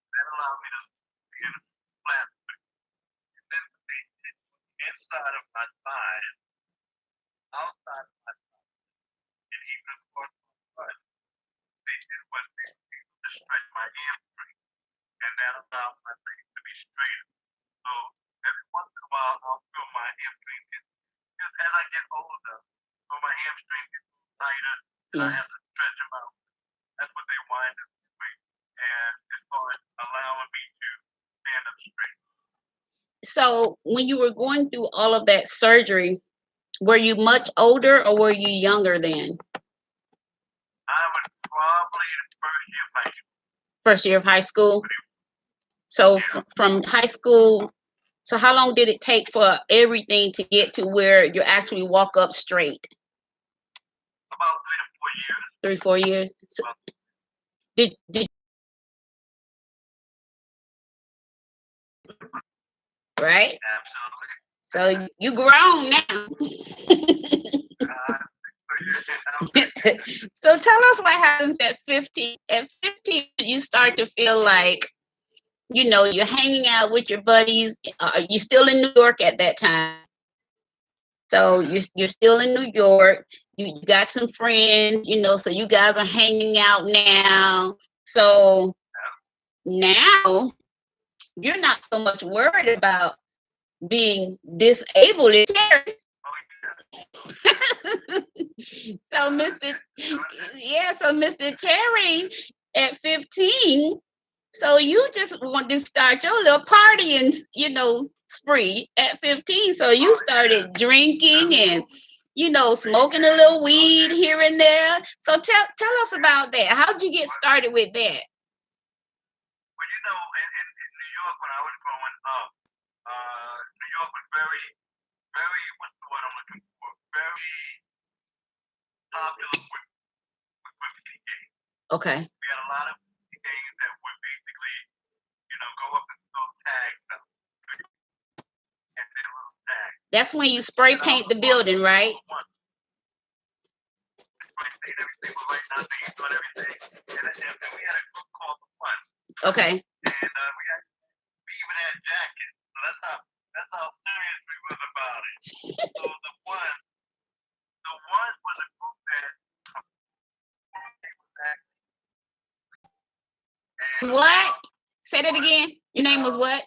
That allowed me to be in a flat foot. And then they did inside of my thighs, outside of my thighs, and even across my butt, they did what they used to stretch my hamstring, and that allowed my legs to be straighter. So every once in a while, I'll feel my hamstring get, because as I get older, so my hamstring gets tighter, and I Yeah. have to stretch them out. That's what they wind up doing, and as far as allowing me to stand up straight. So when you were going through all of that surgery, were you much older or were you younger then? I was probably in first year of high school. First year of high school. So Yeah, from high school, so how long did it take for everything to get to where you actually walk up straight? about 3 to 4 years. 3, 4 years. So Well, did right? absolutely. So you grown now. So tell us what happens at 15. At 15, you start to feel like, you know, you're hanging out with your buddies. You're still in New York at that time. So you're still in New York. You got some friends, you know, so you guys are hanging out now. So now you're not so much worried about being disabled. So Mr. Yeah, so Mr. Terry at 15, so you just want to start your little partying, you know, spree at 15. So you started drinking and, you know, smoking a little weed here and there. So tell us about that. How'd you get started with that? Well, in New York when I was growing up, New York was very, very, what's the word I'm looking for? very popular with the games. Okay. We had a lot of games that would basically, go up and throw tags up and their little tags. That's when you spray paint the building, right? Spray paint everything, we writing our names on everything. And we had a group called the Fun. Okay. And we even had jackets. So that's how serious we was about it. So the one was a group that What? Say that again. Your name was what?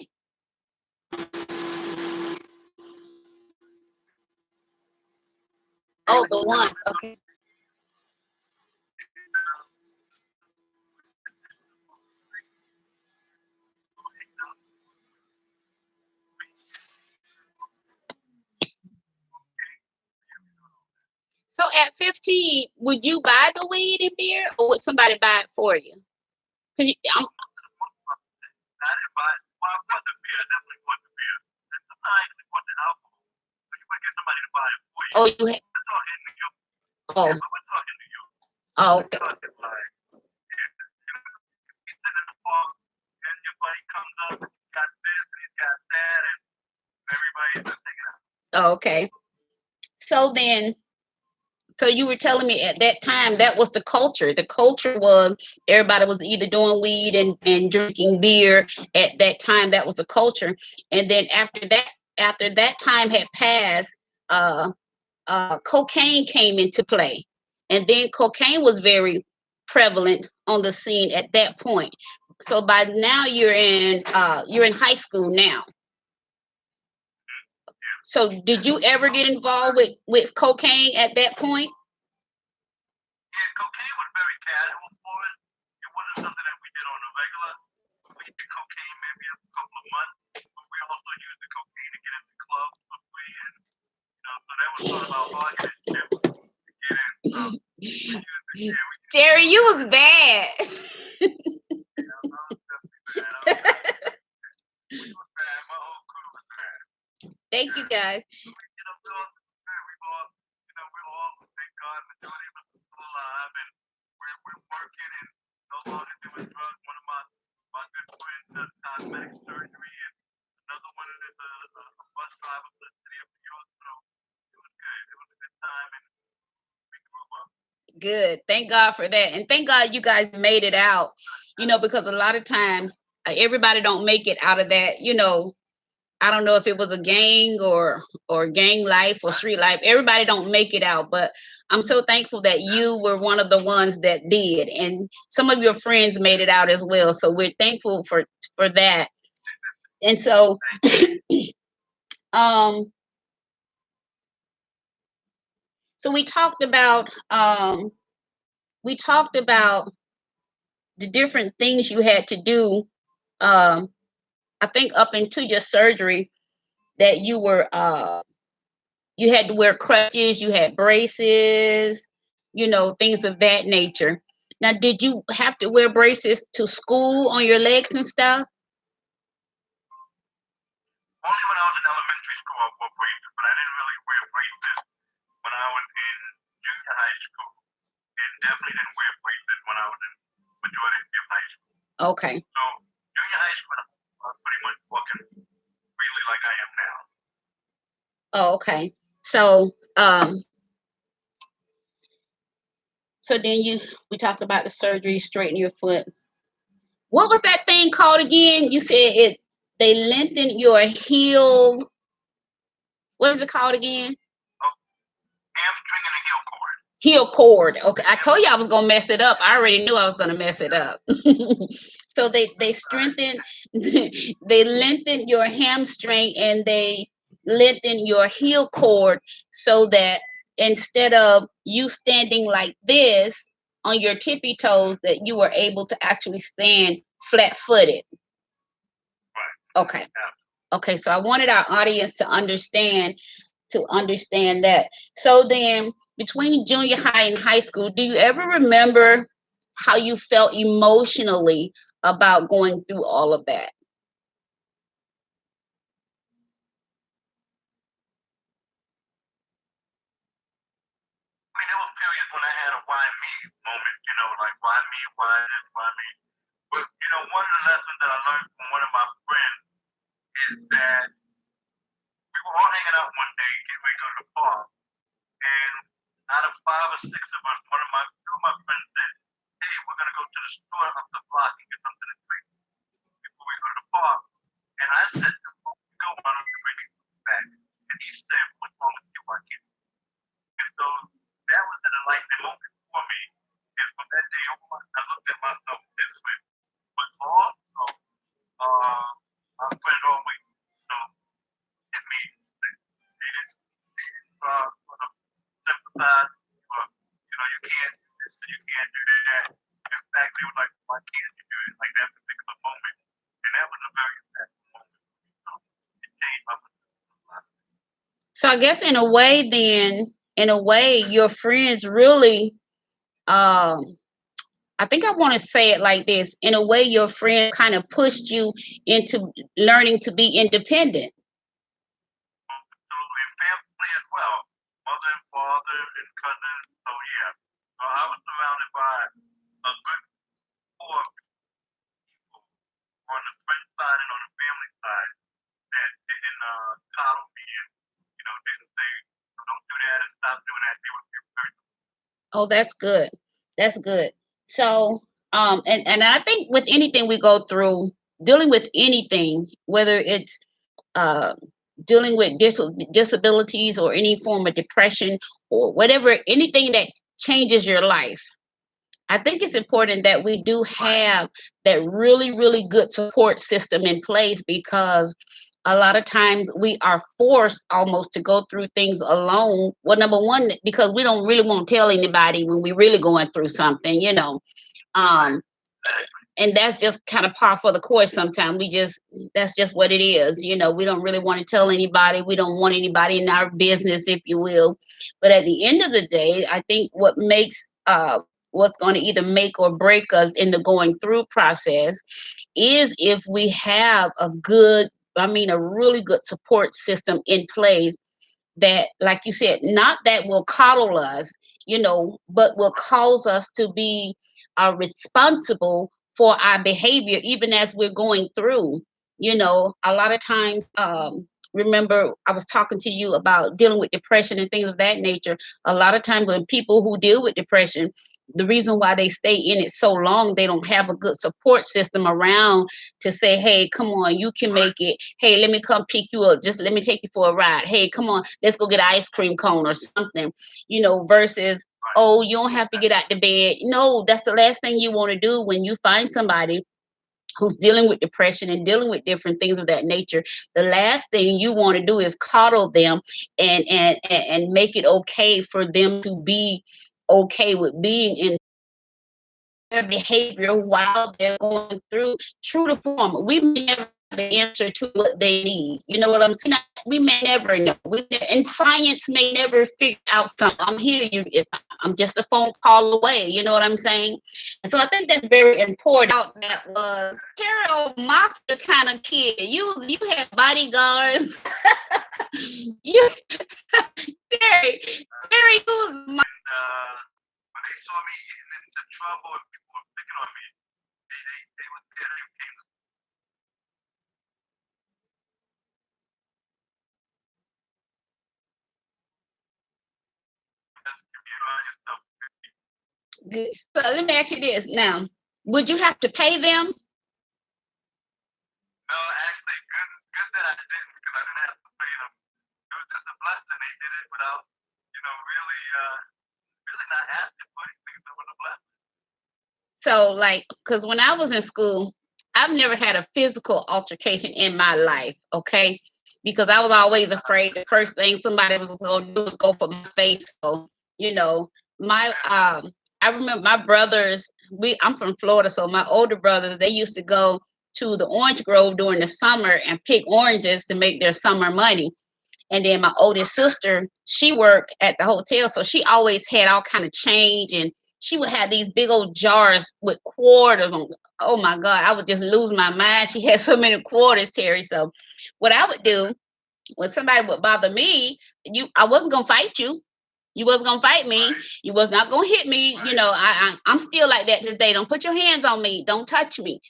Oh, the one. Okay. So at 15, would you buy the weed and beer, or would somebody buy it for you? I didn't buy. Well, I bought the beer. I definitely bought the beer. And sometimes I actually bought the alcohol. So you might get somebody to buy it for you. Oh, you had. We're talking New York. Oh. Yeah, but we're talking New York. Oh. We're talking like, you sit in the park and your buddy comes up, he's got this and he's got that, and everybody's just hanging out. Oh, okay. So then, so you were telling me at that time that was the culture. The culture was everybody was either doing weed and drinking beer. At that time, that was the culture. And then after that time had passed, cocaine came into play, and then cocaine was very prevalent on the scene at that point. So by now you're in high school now. So did you ever get involved with cocaine at that point? Yeah, cocaine was very casual for us. It wasn't something that we did on a regular. We did cocaine maybe a couple of months, but we also used the cocaine to get into clubs for free, and so that was sort of our bargaining chip to get in. So we used it. Yeah, Jerry, you was bad. I was definitely bad. We was bad. My whole crew was bad. Thank you, guys. We're all, thank God, majority of us are still alive, and we're working and no longer doing drugs. One of my good friends does cosmetic surgery, and another one is a bus driver for the city of New York. So it was good. It was a good time, and we grew up. Good. Thank God for that. And thank God you guys made it out, because a lot of times everybody don't make it out of that, I don't know if it was a gang or gang life or street life. Everybody don't make it out, but I'm so thankful that you were one of the ones that did, and some of your friends made it out as well. So we're thankful for that. And so, so we talked about the different things you had to do. I think up into your surgery that you had to wear crutches, you had braces, things of that nature. Now, did you have to wear braces to school on your legs and stuff? Only when I was in elementary school I wore braces, but I didn't really wear braces when I was in junior high school, and definitely didn't wear braces when I was in majority of high school. Okay. So junior high school, I was pretty much walking freely like I am now. Oh, okay. So then we talked about the surgery, straighten your foot. What was that thing called again? You said they lengthen your heel. What is it called again? Oh, hamstring and a heel cord. Heel cord. Okay, I told you I was gonna mess it up. I already knew I was gonna mess it up. So they strengthen, they lengthen your hamstring and they lengthen your heel cord so that instead of you standing like this on your tippy toes, that you were able to actually stand flat-footed. Right. Okay. Okay. So I wanted our audience to understand that. So then between junior high and high school, do you ever remember how you felt emotionally about going through all of that? why me moment, like why me, why this, why me. But one of the lessons that I learned from one of my friends is that we were all hanging out one day and we go to the park. And out of five or six of us, two of my friends said, "Hey, we're gonna go to the store up the block and get something to drink before we go to the park." And I said, "Before we go, why don't you bring me back?" And he said, "What's wrong with you? I can't." And so that was an enlightening moment for me. And from that day on, I looked at myself this way. But also, my friend always, hit me. He didn't sort of sympathize, but you can't do this and you can't do that. In fact, they were like, "Why can't you do it?" Like that particular moment. And that was a very impactful moment. So it changed my life. So I guess in a way, your friends really, I think I want to say it like this. In a way, your friends kind of pushed you into learning to be independent. Absolutely. And family as well. Mother and father and cousins. So yeah. So I was surrounded by a good core of people on the friend side and on the family side that didn't coddle me and didn't say, "Don't do that and stop doing that." They were very Oh, that's good. That's good. So, and I think with anything we go through, dealing with anything, whether it's uh, dealing with disabilities or any form of depression or whatever, anything that changes your life, I think it's important that we do have that really, really good support system in place, because a lot of times we are forced almost to go through things alone. Well, number one, because we don't really want to tell anybody when we're really going through something. Um, and that's just kind of par for the course. Sometimes that's just what it is. We don't really want to tell anybody. We don't want anybody in our business, if you will. But at the end of the day, I think what's going to either make or break us in the going through process is if we have a really good support system in place that, like you said, not that will coddle us, but will cause us to be responsible for our behavior, even as we're going through. A lot of times, remember, I was talking to you about dealing with depression and things of that nature. A lot of times, when people who deal with depression, the reason why they stay in it so long, they don't have a good support system around to say, "Hey, come on, you can make it. Hey, let me come pick you up. Just let me take you for a ride. Hey, come on, let's go get an ice cream cone or something," versus, "Oh, you don't have to get out the bed." No, that's the last thing you want to do when you find somebody who's dealing with depression and dealing with different things of that nature. The last thing you want to do is coddle them and make it okay for them to be okay with being in their behavior while they're going through. True to form, we may never have the answer to what they need. You know what I'm saying? We may never know. And science may never figure out something. I'm here. I'm just a phone call away. You know what I'm saying? And so I think that's very important. That was Terry, mafia kind of kid. You had bodyguards. you Terry, Terry, who's my when they saw me getting into trouble and people were picking on me, they were there. They came to yourself. good. So let me ask you this now. Would you have to pay them? No, actually, good that I didn't, because I didn't have to pay them. It was just a blessing. They did it without, really not asking for anything. So it was a blessing. So, like, because when I was in school, I've never had a physical altercation in my life, okay? Because I was always afraid the first thing somebody was going to do was go for my face. So, you know, my I remember my brothers. I'm from Florida, so my older brothers, they used to go to the orange grove during the summer and pick oranges to make their summer money. And then my oldest sister, she worked at the hotel, so she always had all kind of change, and she would have these big old jars with quarters on. Oh my God, I would just lose my mind. She had so many quarters, Terry. So what I would do when somebody would bother me, I wasn't gonna fight you. You was gonna fight me. right, You was not gonna hit me. You right. know, I'm still like that today. Don't put your hands on me. Don't touch me.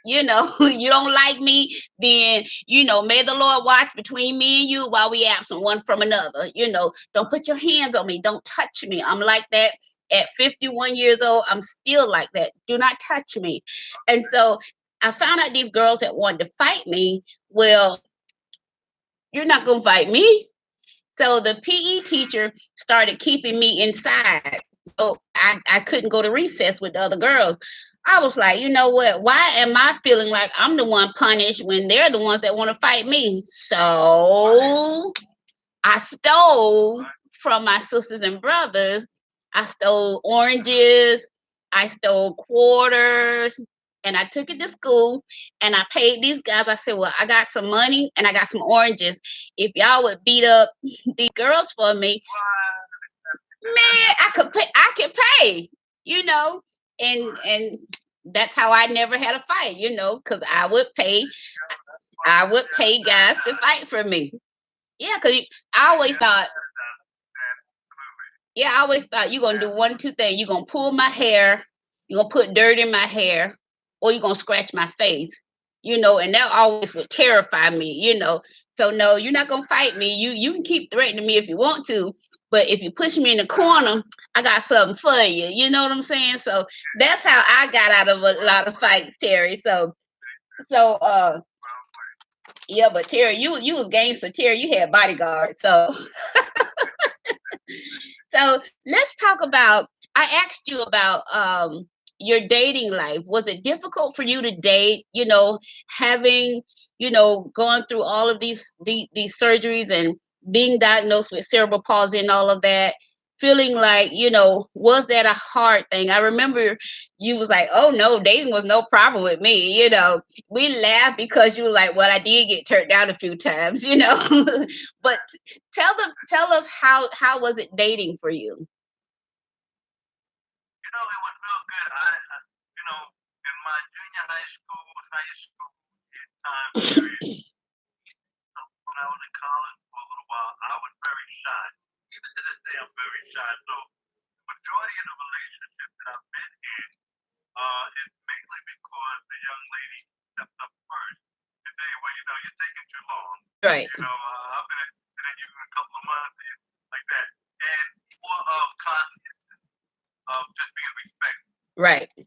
You know, you don't like me, then may the Lord watch between me and you while we absent one from another. Don't put your hands on me. Don't touch me. I'm like that at 51 years old. I'm still like that. Do not touch me. And so I found out these girls that wanted to fight me. Well, you're not gonna fight me. So the PE teacher started keeping me inside. So I couldn't go to recess with the other girls. I was like, you know what? Why am I feeling like I'm the one punished when they're the ones that want to fight me? Right, So I stole right. from my sisters and brothers. I stole oranges. I stole quarters. And I took it to school and I paid these guys. I said, well, I got some money and I got some oranges. If y'all would beat up these girls for me, What? man, I could pay. I could pay. You know, Right. and that's how I never had a fight. Because That's funny I you would share pay that. guys to fight for me. Yeah, because I Funny always you thought, share that. Absolutely. yeah, I always thought you're gonna do one or two things. You're gonna pull my hair, you're gonna put dirt in my hair, or you're gonna scratch my face. And that always would terrify me. So no, you're not gonna fight me. You can keep threatening me if you want to, but if you push me in the corner, I got something for you. You know what I'm saying? So that's how I got out of a Well lot of played. fights, Terry. So Well played. yeah, but Terry, you was gangster. Terry, you had bodyguards. So let's talk about. I asked you about your dating life. Was it difficult for you to date? Having gone through all of these surgeries and being diagnosed with cerebral palsy and all of that. Feeling like was that a hard thing? I remember you was like, "Oh no, dating was no problem with me." We laughed because you were like, "Well, I did get turned down a few times." But tell us how was it dating for you? It was real good. In my junior high school time period, when I was in college for a little while, I was very shy. Even to this day, I'm very shy. So the majority of the relationships that I've been in is mainly because the young lady stepped up first. Today, well, you're taking too long. Right, I've been in you in a couple of months, like that. And more of constant, of just being respectful right. and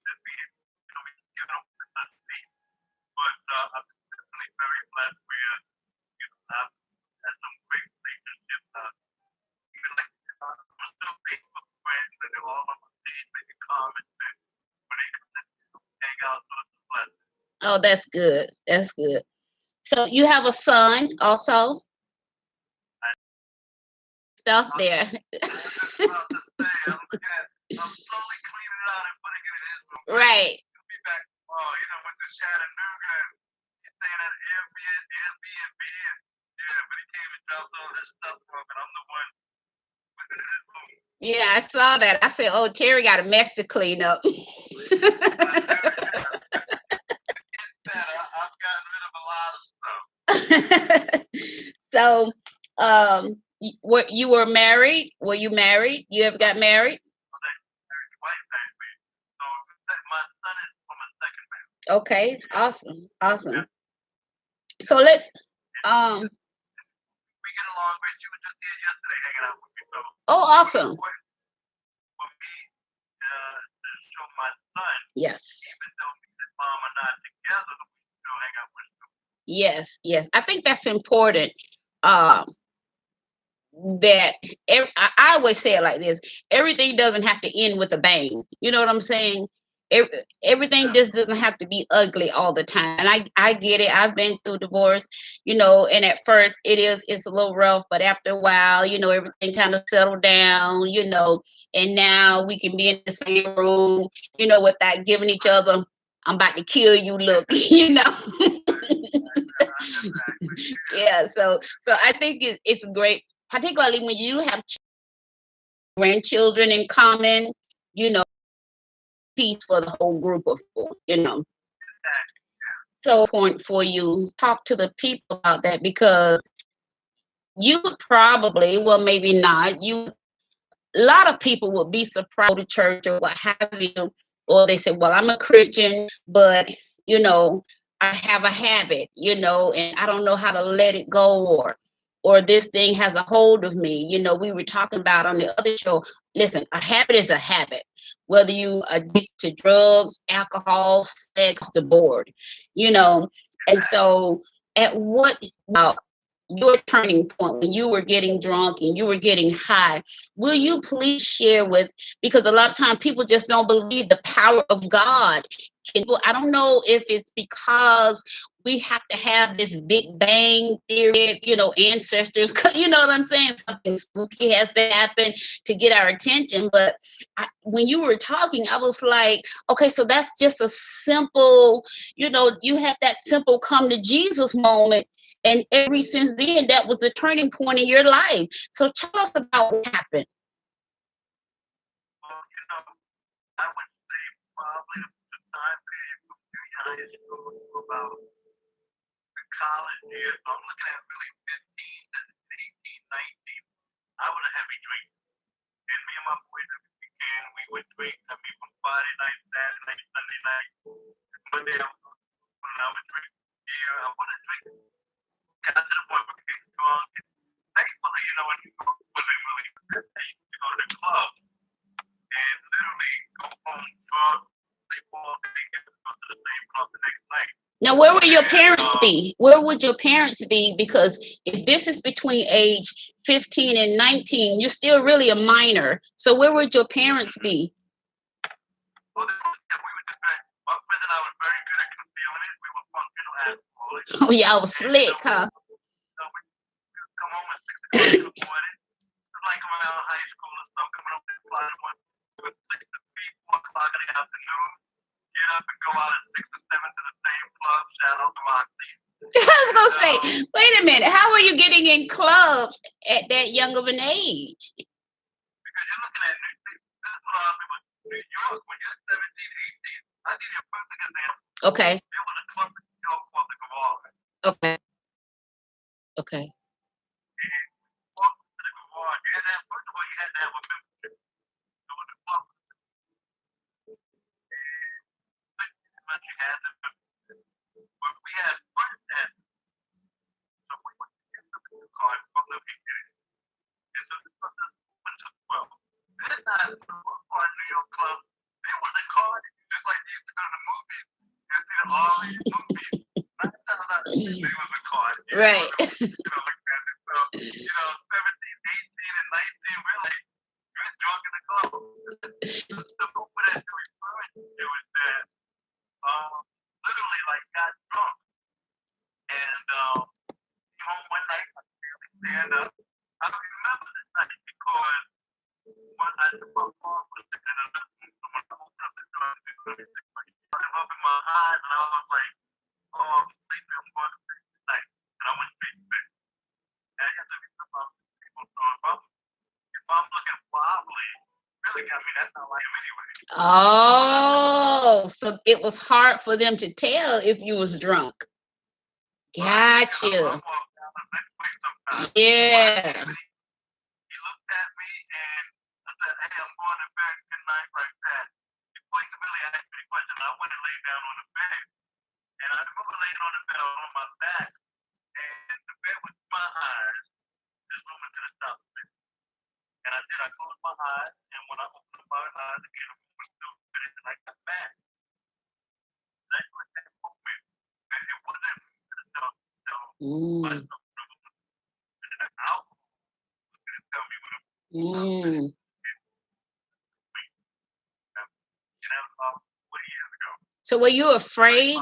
just being, giving them a seat. But I'm definitely very blessed where, I've had some great relationships. Even like, I'm still Facebook friends, and they're all on my page making comments, and when they come to hang out, so it's a blessing. Oh, that's good. That's good. So you have a son also. I, Stuff I, there. I was just about to say, I'm slowly cleaning it out and putting it in his room, but Right. he'll be back tomorrow, with the Chattanooga, and he's staying at Airbnb, and yeah, but he came and dropped all his stuff off, and I'm the one putting it in his room. Yeah, I saw that. I said, "Oh, Terry got a mess to clean up." I do, yeah. It's getting better. I've gotten rid of a lot of stuff. So, what you were married? Were you married? You ever got married? So there's wife actually. So my son is from a second marriage. Okay, awesome, awesome. Yeah. So let's And um we get along great. She was just here yesterday hanging out with me. So oh, it was awesome. important for me to show my son, Yes. even though me and his mom are not together, we still hang out with him. Yes, yes. I think that's important. Um that I always say it like this: everything doesn't have to end with a bang. You know what I'm saying? Ev- Everything Yeah. just doesn't have to be ugly all the time. And I get it. I've been through divorce, and at first it's a little rough, but after a while, everything kind of settled down, and now we can be in the same room, without giving each Right. other, I'm about to kill you look. Right. Exactly. Yeah. Yeah, so I think it's great, particularly when you have grandchildren in common, you know, peace for the whole group of people. Exactly. Yeah. So point for you, talk to the people about that because you would probably, well, maybe not. A lot of people would be surprised to church or what have you, or they say, well, I'm a Christian, but you know, I have a habit, and I don't know how to let it go, or this thing has a hold of me. We were talking about on the other show. Listen, a habit is a habit, whether you addict to drugs, alcohol, sex, the board, you know. And so at what your turning point when you were getting drunk and you were getting high, will you please share with, because a lot of times people just don't believe the power of God. I don't know if it's because we have to have this big bang theory, ancestors, you know what I'm saying? Something spooky has to happen to get our attention. But when you were talking, I was like, okay, so that's just a simple, you had that simple come to Jesus moment. And ever since then, that was a turning point in your life. So tell us about what happened. Well, I would say probably the time period from junior high school to about the college years. So I'm looking at really 15 to 18, 19. I was a heavy drinker. And me and my boys, every weekend, we would drink. I mean, from Friday night, Saturday night, Sunday night, Monday, when I would drink beer, I wouldn't drink. Got to the point where we getting drunk. And thankfully, when you wasn't really good, I used to go to the club and literally go home drunk, sleep all day, and go to the same club the next night. Now, where would your parents be? Where would your parents be? Because if this is between age 15 and 19, you're still really a minor. So where would your parents be? Well, we were just my friend and I were very good at concealing it. We were functional alcoholics. Oh, y'all was slick, huh? So we would come home at 6 o'clock in the morning. It's like around high school or something, coming up to the flight one. We would 6 to 3, 4 o'clock in the afternoon. Get up and go out at 6 or 7 to the same club, shout out to Roxy. I was gonna say, wait a minute, how are you getting in clubs at that young of an age? Because you're looking at this is what a lot of people New York, when you're 17, 18, I'll give you a perfect example. Okay. There was a club in New York called the Garage. Okay. Okay. And walk to the Garage. You had to have, first of all, you had to have a membership. So the club, and once you had the membership, but we had first and so we went to get the card from the beginning. And so this was went to 12. This night, for the most part, New York club, they was a card, just like you used to go to the movies. You see all these movies. Not they was a card. Right. Like that. So, 17, 18, and 19, we're like, you're drunk in the club. The movement that you're referring to is that literally like got drunk and home one night, I really stand up. I remember this night because when I took my mom was sitting in the living room, when I opened up the door, I opened my eyes and I was like, oh, I'm sleeping, I'm going to sleep tonight. And I went straight to bed. And I guess every time people throw if I'm looking wobbly, really, I mean, that's not like him anyway. Oh, so it was hard for them to tell if you was drunk. Gotcha. Yeah. He looked at me and I said, hey, I'm going to bed. Good night, like that. Before he could really ask me the question, I went and laid down on the bed. And I remember laying on the bed on my back, and the bed was my eyes. This room was going to stop me. And I did. I closed my eyes, and when I opened up my eyes again, the room was still finished, and I got back. That's what that moment. And it wasn't myself. So were you afraid?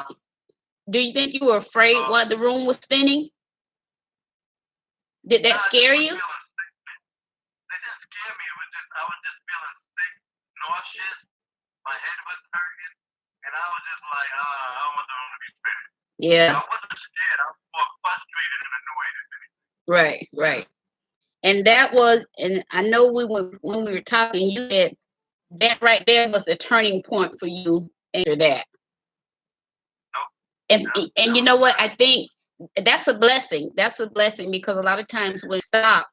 Do you think you were afraid while the room was spinning? Did that scare you? It didn't scare me. It was just I was just feeling sick, nauseous. My head was hurting, and I was just like, I don't want them to be spinning. Yeah. I wasn't scared. I was more frustrated and annoyed at anything. Right, right. And that was, and I know when we were talking, you said that right there was the turning point for you after that. And you know what? I think that's a blessing. That's a blessing because a lot of times when stop,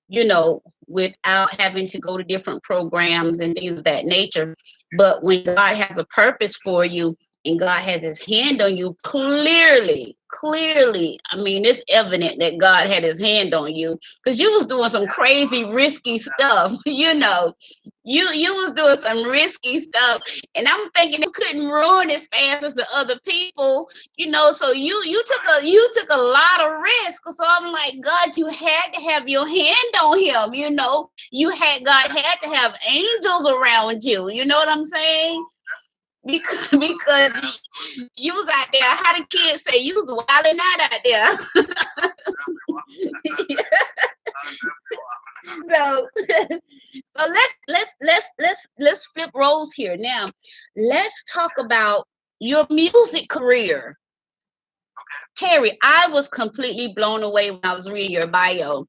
you know, without having to go to different programs and things of that nature. But when God has a purpose for you and God has his hand on you, clearly, I mean, it's evident that God had his hand on you because you was doing some crazy, risky stuff, you know. You was doing some risky stuff. And I'm thinking you couldn't run as fast as the other people, you know, so you took a lot of risk. So I'm like, God, you had to have your hand on him, you know. God had to have angels around you, you know what I'm saying? Because you was out there, how the kids say, you was wilding out out there. So let's flip roles here now. Let's talk about your music career. Terry, I was completely blown away when I was reading your bio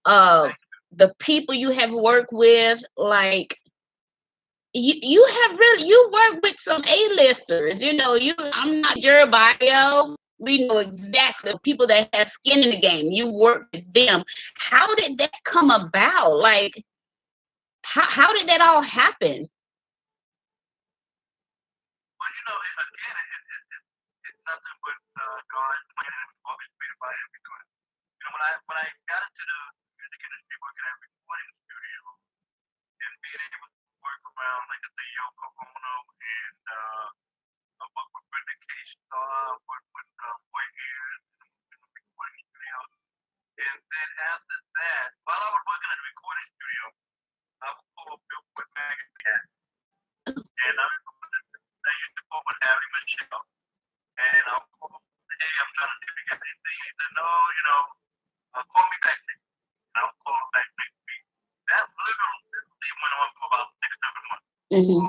of the people you have worked with. Like you have really, you work with some A-listers, you know. I'm not your bio. We know exactly people that have skin in the game. You work with them. How did that come about? Like how did that all happen? Well, again, it's nothing but God planning and orchestrated by Him. Because when I got into the music industry, working at a recording studio, and being able to work around, like I say, Yoko Ono, and I work with Brenda K. Starr, work with Boy Ears in the recording studio, and then after that, while I was working at the recording studio, I would call Billboard Magazine, and I used to call with Harry Michelle. And I'll call, hey, I'm trying to figure out anything. He said, no, call me back next week. And I'll call him back next week. That literally went on for about 6, 7 months. Mm-hmm.